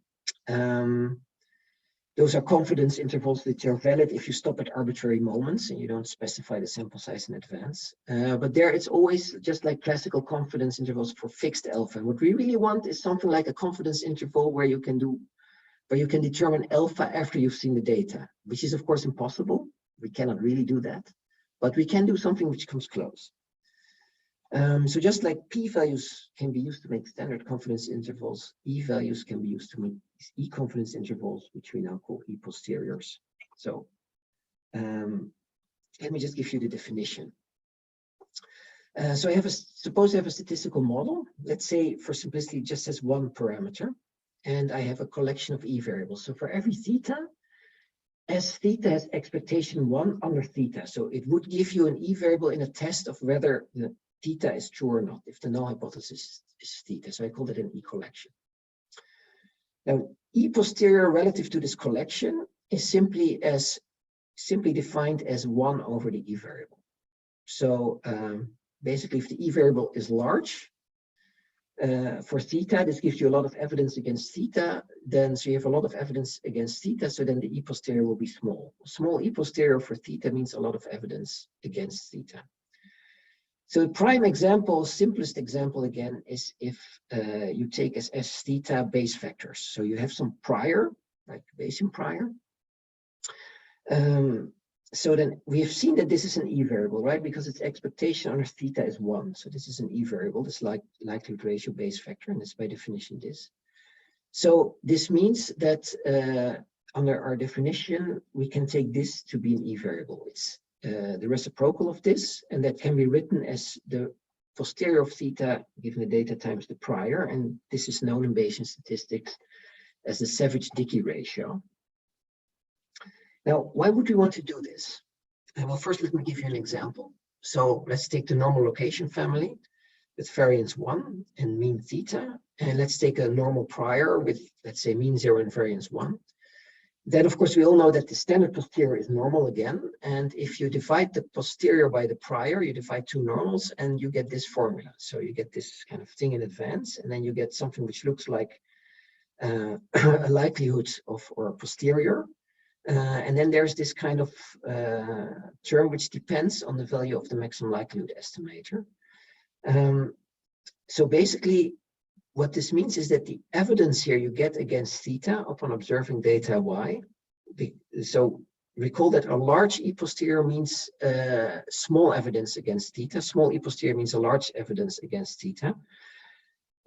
Speaker 2: Those are confidence intervals that are valid if you stop at arbitrary moments and you don't specify the sample size in advance. But there it's always just like classical confidence intervals for fixed alpha. And what we really want is something like a confidence interval where you can determine alpha after you've seen the data, which is of course impossible. We cannot really do that, but we can do something which comes close. So just like p-values can be used to make standard confidence intervals, e-values can be used to make e-confidence intervals, which we now call e-posteriors. So let me just give you the definition. So suppose I have a statistical model. Let's say for simplicity, it just has one parameter, and I have a collection of e-variables. So for every theta, as theta has expectation 1 under theta. So it would give you an e-variable in a test of whether the theta is true or not, if the null hypothesis is theta. So I call it an e-collection. Now, e-posterior relative to this collection is simply defined as 1 over the e-variable. So basically, if the e-variable is large, for theta, this gives you a lot of evidence against theta. So you have a lot of evidence against theta, so then the e-posterior will be small. Small e-posterior for theta means a lot of evidence against theta. So the prime example, simplest example again, is if you take as S theta base vectors. So you have some prior, like Bayesian prior. So then we have seen that this is an e-variable, right? Because its expectation under theta is 1. So this is an e-variable, this likelihood ratio base vector, and it's by definition this. So this means that under our definition, we can take this to be an e-variable. It's the reciprocal of this, and that can be written as the posterior of theta given the data times the prior, and this is known in Bayesian statistics as the Savage-Dickey ratio. Now, why would we want to do this? Well, first, let me give you an example. So let's take the normal location family with variance 1 and mean theta, and let's take a normal prior with, let's say, mean 0 and variance 1. Then, of course, we all know that the standard posterior is normal again. And if you divide the posterior by the prior, you divide two normals and you get this formula. So you get this kind of thing in advance, and then you get something which looks like a likelihood of, or a posterior. And then there's this kind of term which depends on the value of the maximum likelihood estimator. So basically, what this means is that the evidence here you get against theta upon observing data y. So recall that a large e-posterior means small evidence against theta. Small e-posterior means a large evidence against theta.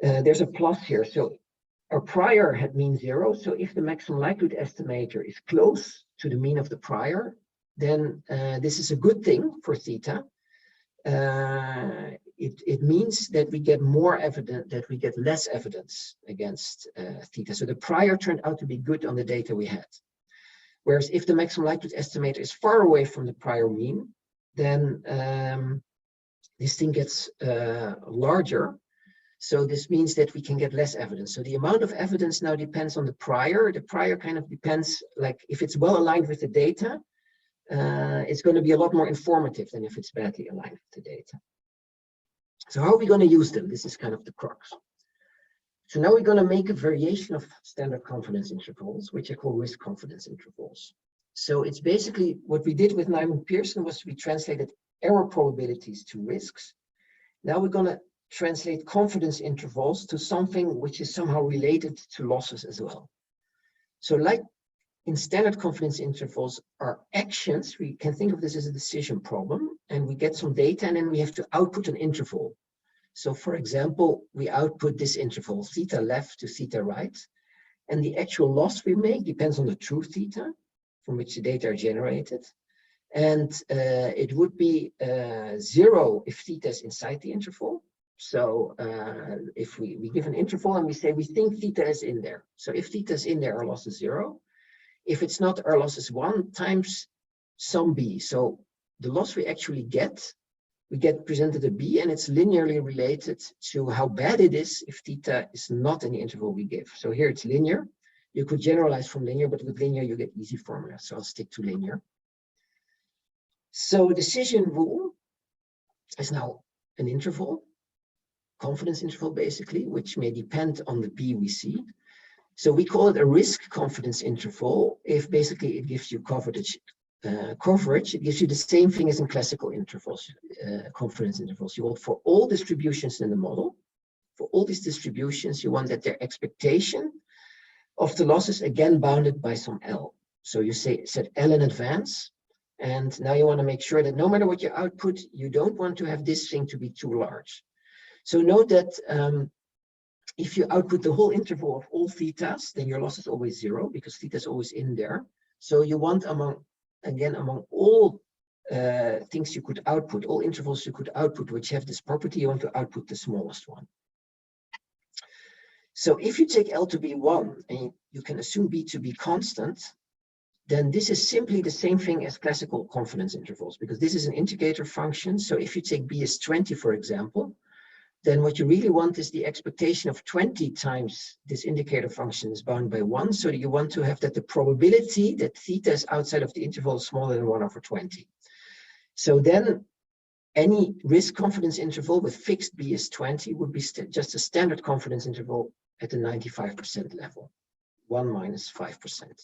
Speaker 2: There's a plus here. So our prior had mean 0. So if the maximum likelihood estimator is close to the mean of the prior, then this is a good thing for theta. It it means that we get more evidence, that we get less evidence against theta. So the prior turned out to be good on the data we had. Whereas if the maximum likelihood estimator is far away from the prior mean, then this thing gets larger. So this means that we can get less evidence. So the amount of evidence now depends on the prior. The prior kind of depends, like if it's well aligned with the data, it's going to be a lot more informative than if it's badly aligned with the data. So how are we going to use them? This is kind of the crux. So now we're going to make a variation of standard confidence intervals, which I call risk confidence intervals. So it's basically what we did with Nyman Pearson was we translated error probabilities to risks. Now we're going to translate confidence intervals to something which is somehow related to losses as well. So like in standard confidence intervals are actions, we can think of this as a decision problem, and we get some data and then we have to output an interval. So for example, we output this interval, theta left to theta right, and the actual loss we make depends on the true theta from which the data are generated. And it would be 0 if theta is inside the interval. So if we give an interval and we say we think theta is in there. So if theta is in there, our loss is 0. If it's not, our loss is 1 times some b. So the loss we actually get, we get presented a b, and it's linearly related to how bad it is if theta is not in the interval we give. So here it's linear. You could generalize from linear, but with linear you get easy formulas. So I'll stick to linear. So decision rule is now an interval, confidence interval basically, which may depend on the b we see. So we call it a risk confidence interval if basically it gives you coverage. It gives you the same thing as in classical intervals, confidence intervals. You want for all distributions in the model, for all these distributions, you want that their expectation of the loss is again bounded by some L. So you set L in advance, and now you want to make sure that no matter what you output, you don't want to have this thing to be too large. So note that if you output the whole interval of all thetas, then your loss is always 0 because theta is always in there. So you want among all things you could output, all intervals you could output which have this property, you want to output the smallest one. So if you take L to be 1 and you can assume B to be constant, then this is simply the same thing as classical confidence intervals because this is an integer function. So if you take B as 20, for example, then what you really want is the expectation of 20 times this indicator function is bound by 1. So you want to have that the probability that theta is outside of the interval is smaller than 1 over 20. So then any risk confidence interval with fixed B is 20 would be just a standard confidence interval at the 95% level, 1 minus 5%.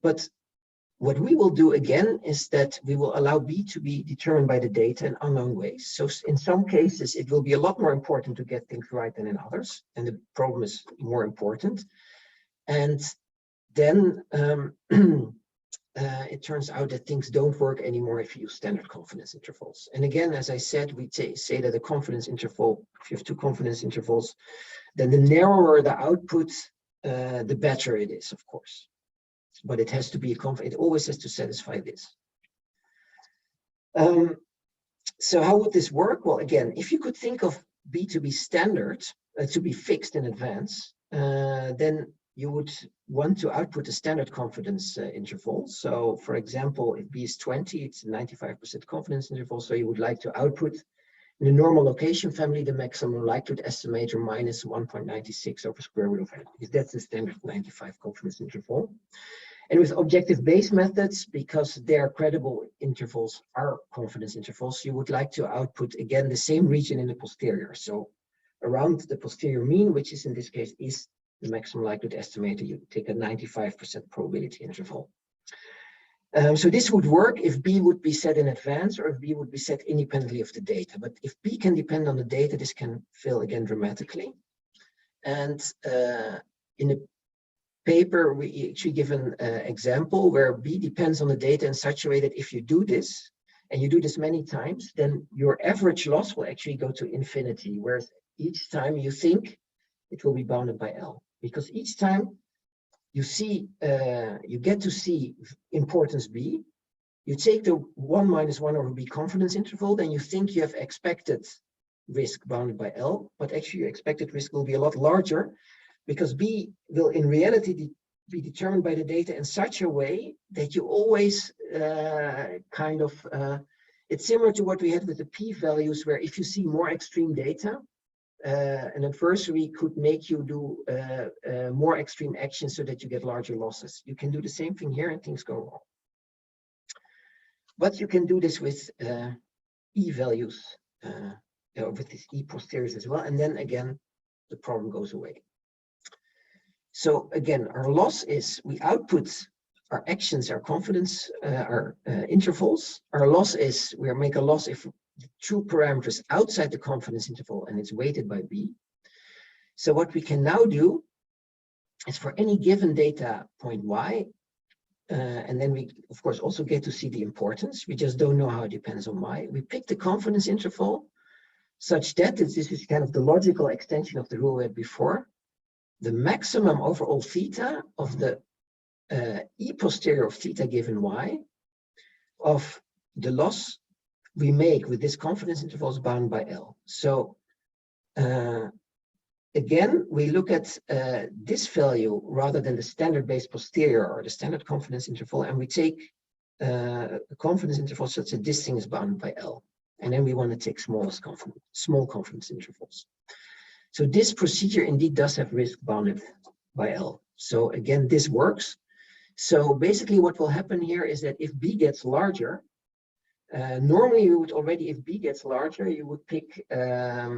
Speaker 2: But what we will do again is that we will allow B to be determined by the data in unknown ways. So in some cases, it will be a lot more important to get things right than in others, and the problem is more important. And then it turns out that things don't work anymore if you use standard confidence intervals. And again, as I said, we say that a confidence interval, if you have two confidence intervals, then the narrower the output, the better it is, of course. But it has to be it always has to satisfy this. So how would this work? Well, again, if you could think of B to be standard, to be fixed in advance, then you would want to output a standard confidence interval. So for example, if B is 20, it's a 95% confidence interval. So you would like to output in the normal location family, the maximum likelihood estimator minus 1.96 over square root of n, because that's the standard 95 confidence interval. And with objective Bayes methods, because their credible intervals are confidence intervals, you would like to output again the same region in the posterior. So around the posterior mean, which is in this case is the maximum likelihood estimator, you take a 95% probability interval. So this would work if B would be set in advance or if B would be set independently of the data. But if B can depend on the data, this can fail again dramatically. And in the paper, we actually give an example where B depends on the data in such a way that if you do this, and you do this many times, then your average loss will actually go to infinity, whereas each time you think it will be bounded by L. Because each time you see, you get to see importance B, You take the 1 minus 1 over b confidence interval, then you think you have expected risk bounded by L, but actually your expected risk will be a lot larger because B will in reality be determined by the data in such a way that you always it's similar to what we had with the p-values, where if you see more extreme data, an adversary could make you do more extreme actions so that you get larger losses. You can do the same thing here and things go wrong. But you can do this with e-values, with these e-posteriors as well. And then again, the problem goes away. So again, our loss is we output our actions, our confidence, our intervals. Our loss is we make a loss if the true parameters outside the confidence interval and it's weighted by B. So what we can now do is for any given data point Y, and then we of course also get to see the importance. We just don't know how it depends on Y. We pick the confidence interval such that this is kind of the logical extension of the rule we had before. The maximum over all theta of the e-posterior of theta given Y of the loss we make with this confidence interval is bound by L. So again, we look at this value rather than the standard base posterior or the standard confidence interval, and we take a confidence interval such that this thing is bound by L. And then we want to take small confidence intervals. So this procedure indeed does have risk bounded by L. So again, this works. So basically what will happen here is that if B gets larger, normally you would already, if B gets larger, you would pick a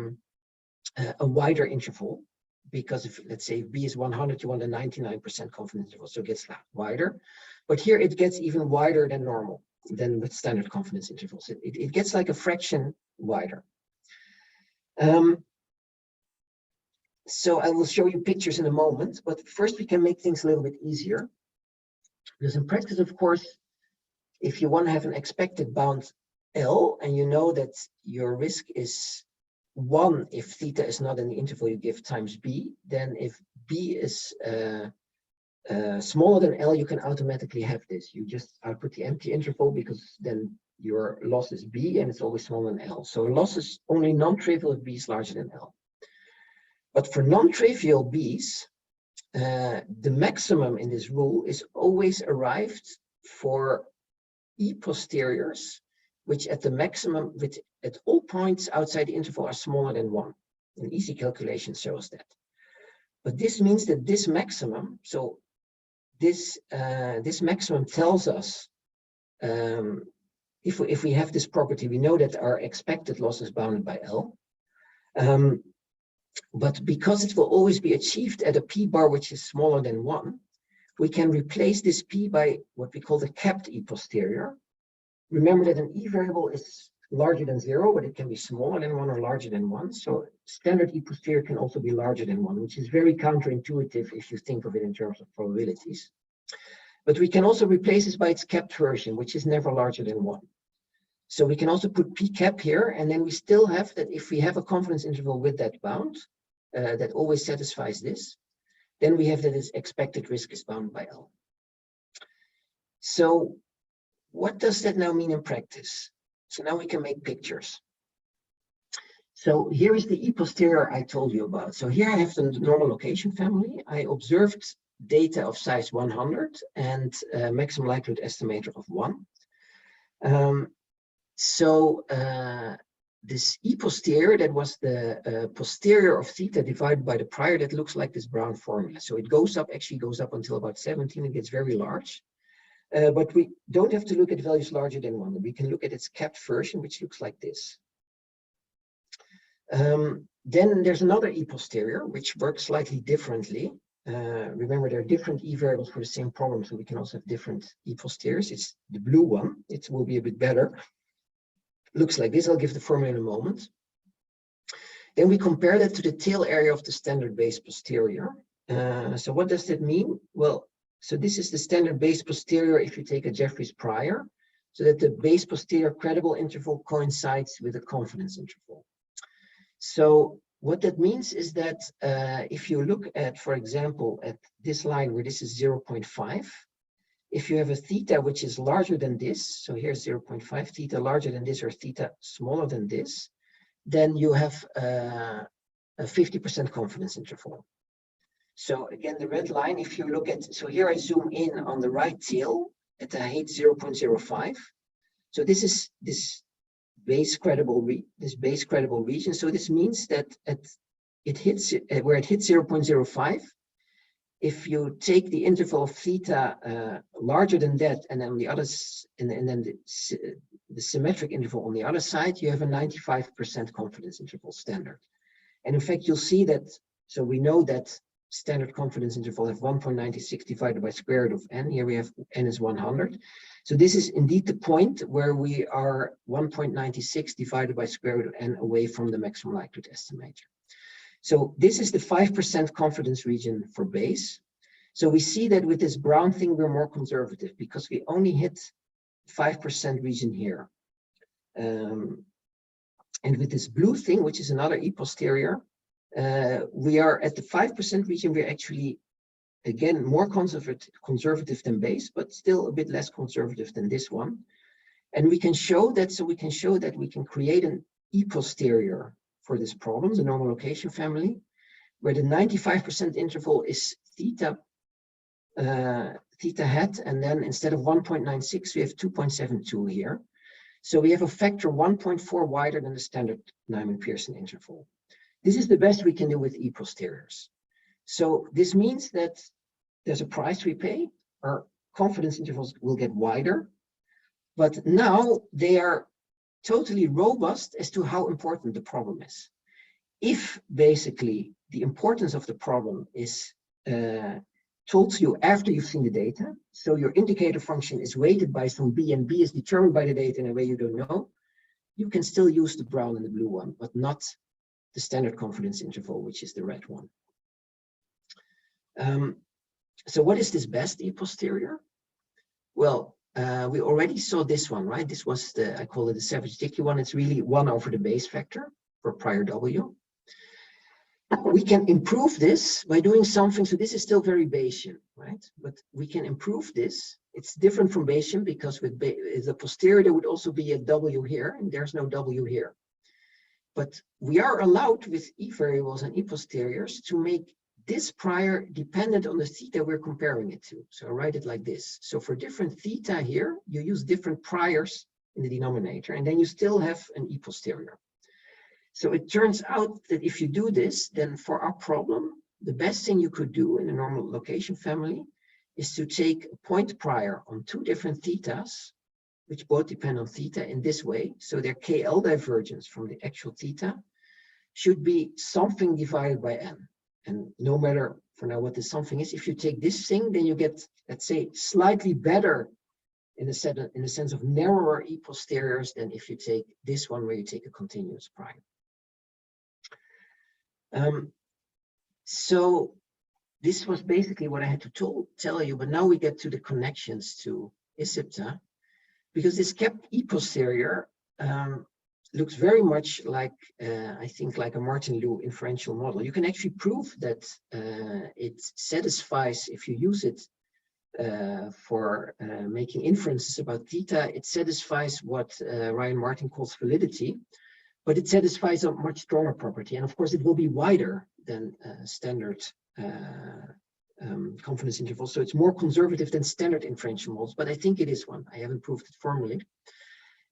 Speaker 2: wider interval, because if, let's say, if B is 100, you want a 99% confidence interval, so it gets wider. But here it gets even wider than normal, than with standard confidence intervals. It gets like a fraction wider. So I will show you pictures in a moment, but first we can make things a little bit easier. Because in practice, of course, if you want to have an expected bound L, and you know that your risk is 1 if theta is not in the interval you give times B, then if B is smaller than L, you can automatically have this. You just output the empty interval because then your loss is B and it's always smaller than L. So loss is only non-trivial if B is larger than L. But for non-trivial B's, the maximum in this rule is always arrived for e-posteriors, which at the maximum, which at all points outside the interval are smaller than 1. An easy calculation shows that. But this means that this maximum, so this maximum tells us, if we have this property, we know that our expected loss is bounded by L. But because it will always be achieved at a p-bar which is smaller than 1, we can replace this p by what we call the capped e-posterior. Remember that an e variable is larger than 0, but it can be smaller than 1 or larger than 1. So standard e-posterior can also be larger than 1, which is very counterintuitive if you think of it in terms of probabilities. But we can also replace this by its capped version, which is never larger than 1. So we can also put p cap here, and then we still have that if we have a confidence interval with that bound, that always satisfies this, then we have that its expected risk is bound by L. So what does that now mean in practice? So now we can make pictures. So here is the e-posterior I told you about. So here I have the normal location family. I observed data of size 100 and maximum likelihood estimator of 1. This e-posterior, that was the posterior of theta divided by the prior, that looks like this brown formula. So it goes up, actually goes up until about 17, it gets very large. But we don't have to look at values larger than 1. We can look at its capped version, which looks like this. Then there's another e-posterior, which works slightly differently. Remember, there are different e-variables for the same problem, so we can also have different e-posteriors. It's the blue one. It will be a bit better. Looks like this. I'll give the formula in a moment. Then we compare that to the tail area of the standard base posterior. So what does that mean? Well, so this is the standard base posterior if you take a Jeffreys prior, so that the base posterior credible interval coincides with the confidence interval. So what that means is that if you look at, for example, at this line where this is 0.5, if you have a theta which is larger than this, so here's 0.5 theta larger than this or theta smaller than this, then you have a 50% confidence interval. So again, the red line, if you look at, so here I zoom in on the right tail at the height 0.05. So this is this base credible region. So this means that it hits where it hits 0.05. If you take the interval of theta larger than that, and then the others, and then the symmetric interval on the other side, you have a 95% confidence interval standard. And in fact, you'll see that. So we know that standard confidence interval have 1.96 divided by square root of n. Here we have n is 100. So this is indeed the point where we are 1.96 divided by square root of n away from the maximum likelihood estimator. So this is the 5% confidence region for base. So we see that with this brown thing, we're more conservative because we only hit 5% region here. And with this blue thing, which is another E-posterior, we are at the 5% region. We're actually, again, more conservative than base, but still a bit less conservative than this one. And we can show that, so we can show that we can create an E-posterior for this problem, the normal location family, where the 95% interval is theta hat, and then instead of 1.96, we have 2.72 here. So we have a factor 1.4 wider than the standard Neyman-Pearson interval. This is the best we can do with E-posteriors. So this means that there's a price we pay. Our confidence intervals will get wider, but now they are totally robust as to how important the problem is. If basically the importance of the problem is told to you after you've seen the data, so your indicator function is weighted by some b and b is determined by the data in a way you don't know, you can still use the brown and the blue one, but not the standard confidence interval, which is the red one. So what is this best E-posterior? Well, we already saw this one, right? This was the, I call it the savage sticky one. It's really 1 over the base factor for prior W. We can improve this by doing something. So this is still very Bayesian, right? But we can improve this. It's different from Bayesian because with the posterior, there would also be a W here, and there's no W here. But we are allowed with E variables and E-posteriors to make this prior dependent on the theta we're comparing it to. So I write it like this. So for different theta here, you use different priors in the denominator, and then you still have an E-posterior. So it turns out that if you do this, then for our problem, the best thing you could do in a normal location family is to take a point prior on 2 different thetas, which both depend on theta in this way. So their KL divergence from the actual theta should be something divided by n. And no matter for now what this something is, if you take this thing, then you get, let's say, slightly better in the sense of narrower E-posteriors than if you take this one where you take a continuous prior. So this was basically what I had to tell you, but now we get to the connections to ISIPTA, because this kept E-posterior looks very much like, I think, like a Martin-Liu inferential model. You can actually prove that it satisfies, if you use it for making inferences about theta, it satisfies what Ryan Martin calls validity, but it satisfies a much stronger property. And of course, it will be wider than standard confidence intervals. So it's more conservative than standard inferential models, but I think it is one. I haven't proved it formally.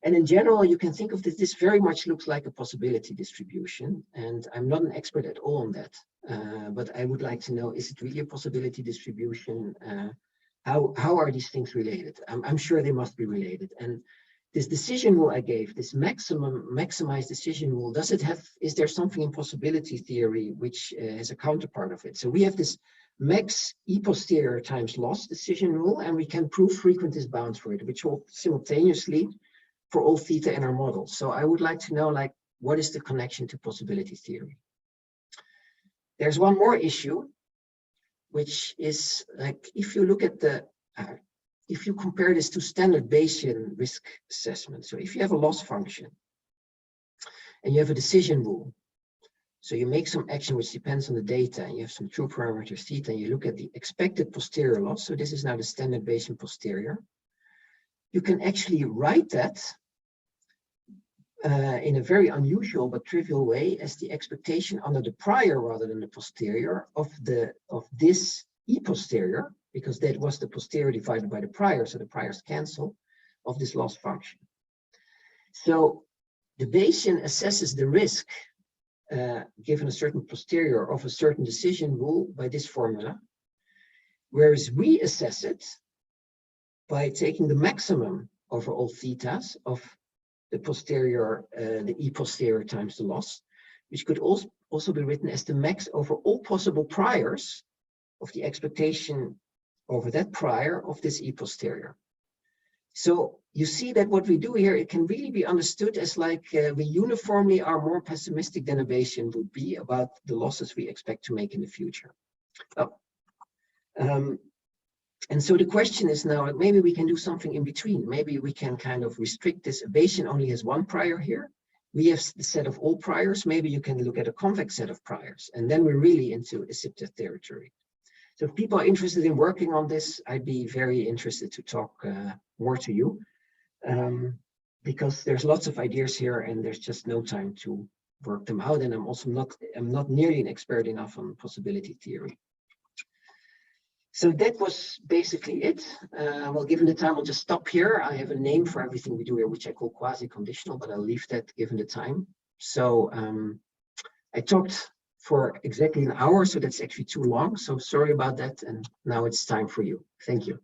Speaker 2: And in general, you can think of this, this very much looks like a possibility distribution. And I'm not an expert at all on that, but I would like to know, is it really a possibility distribution? How are these things related? I'm sure they must be related. And this decision rule I gave, this maximized decision rule, is there something in possibility theory which has a counterpart of it? So we have this max E-posterior times loss decision rule, and we can prove frequentist bounds for it, which will simultaneously for all theta in our model. So I would like to know, like, what is the connection to possibility theory? There's one more issue, which is like, if you look at the, if you compare this to standard Bayesian risk assessment, so if you have a loss function and you have a decision rule, So you make some action which depends on the data, and you have some true parameters theta, and you look at the expected posterior loss. So this is now the standard Bayesian posterior. You can actually write that in a very unusual but trivial way as the expectation under the prior rather than the posterior of this E-posterior, because that was the posterior divided by the prior, so the priors cancel, of this loss function. So the Bayesian assesses the risk given a certain posterior of a certain decision rule by this formula, whereas we assess it by taking the maximum over all thetas of the posterior, the E-posterior times the loss, which could also be written as the max over all possible priors of the expectation over that prior of this E-posterior. So you see that what we do here, it can really be understood as like we uniformly are more pessimistic than a Bayesian would be about the losses we expect to make in the future. And so the question is now, maybe we can do something in between. Maybe we can kind of restrict this. Bayesian only has one prior here. We have the set of all priors. Maybe you can look at a convex set of priors. And then we're really into ISIPTA territory. So if people are interested in working on this, I'd be very interested to talk more to you. Because there's lots of ideas here and there's just no time to work them out. And I'm also not nearly an expert enough on possibility theory. So that was basically it. Well, given the time, I'll just stop here. I have a name for everything we do here, which I call quasi-conditional, but I'll leave that given the time. So I talked for exactly an hour, so that's actually too long. So sorry about that. And now it's time for you. Thank you.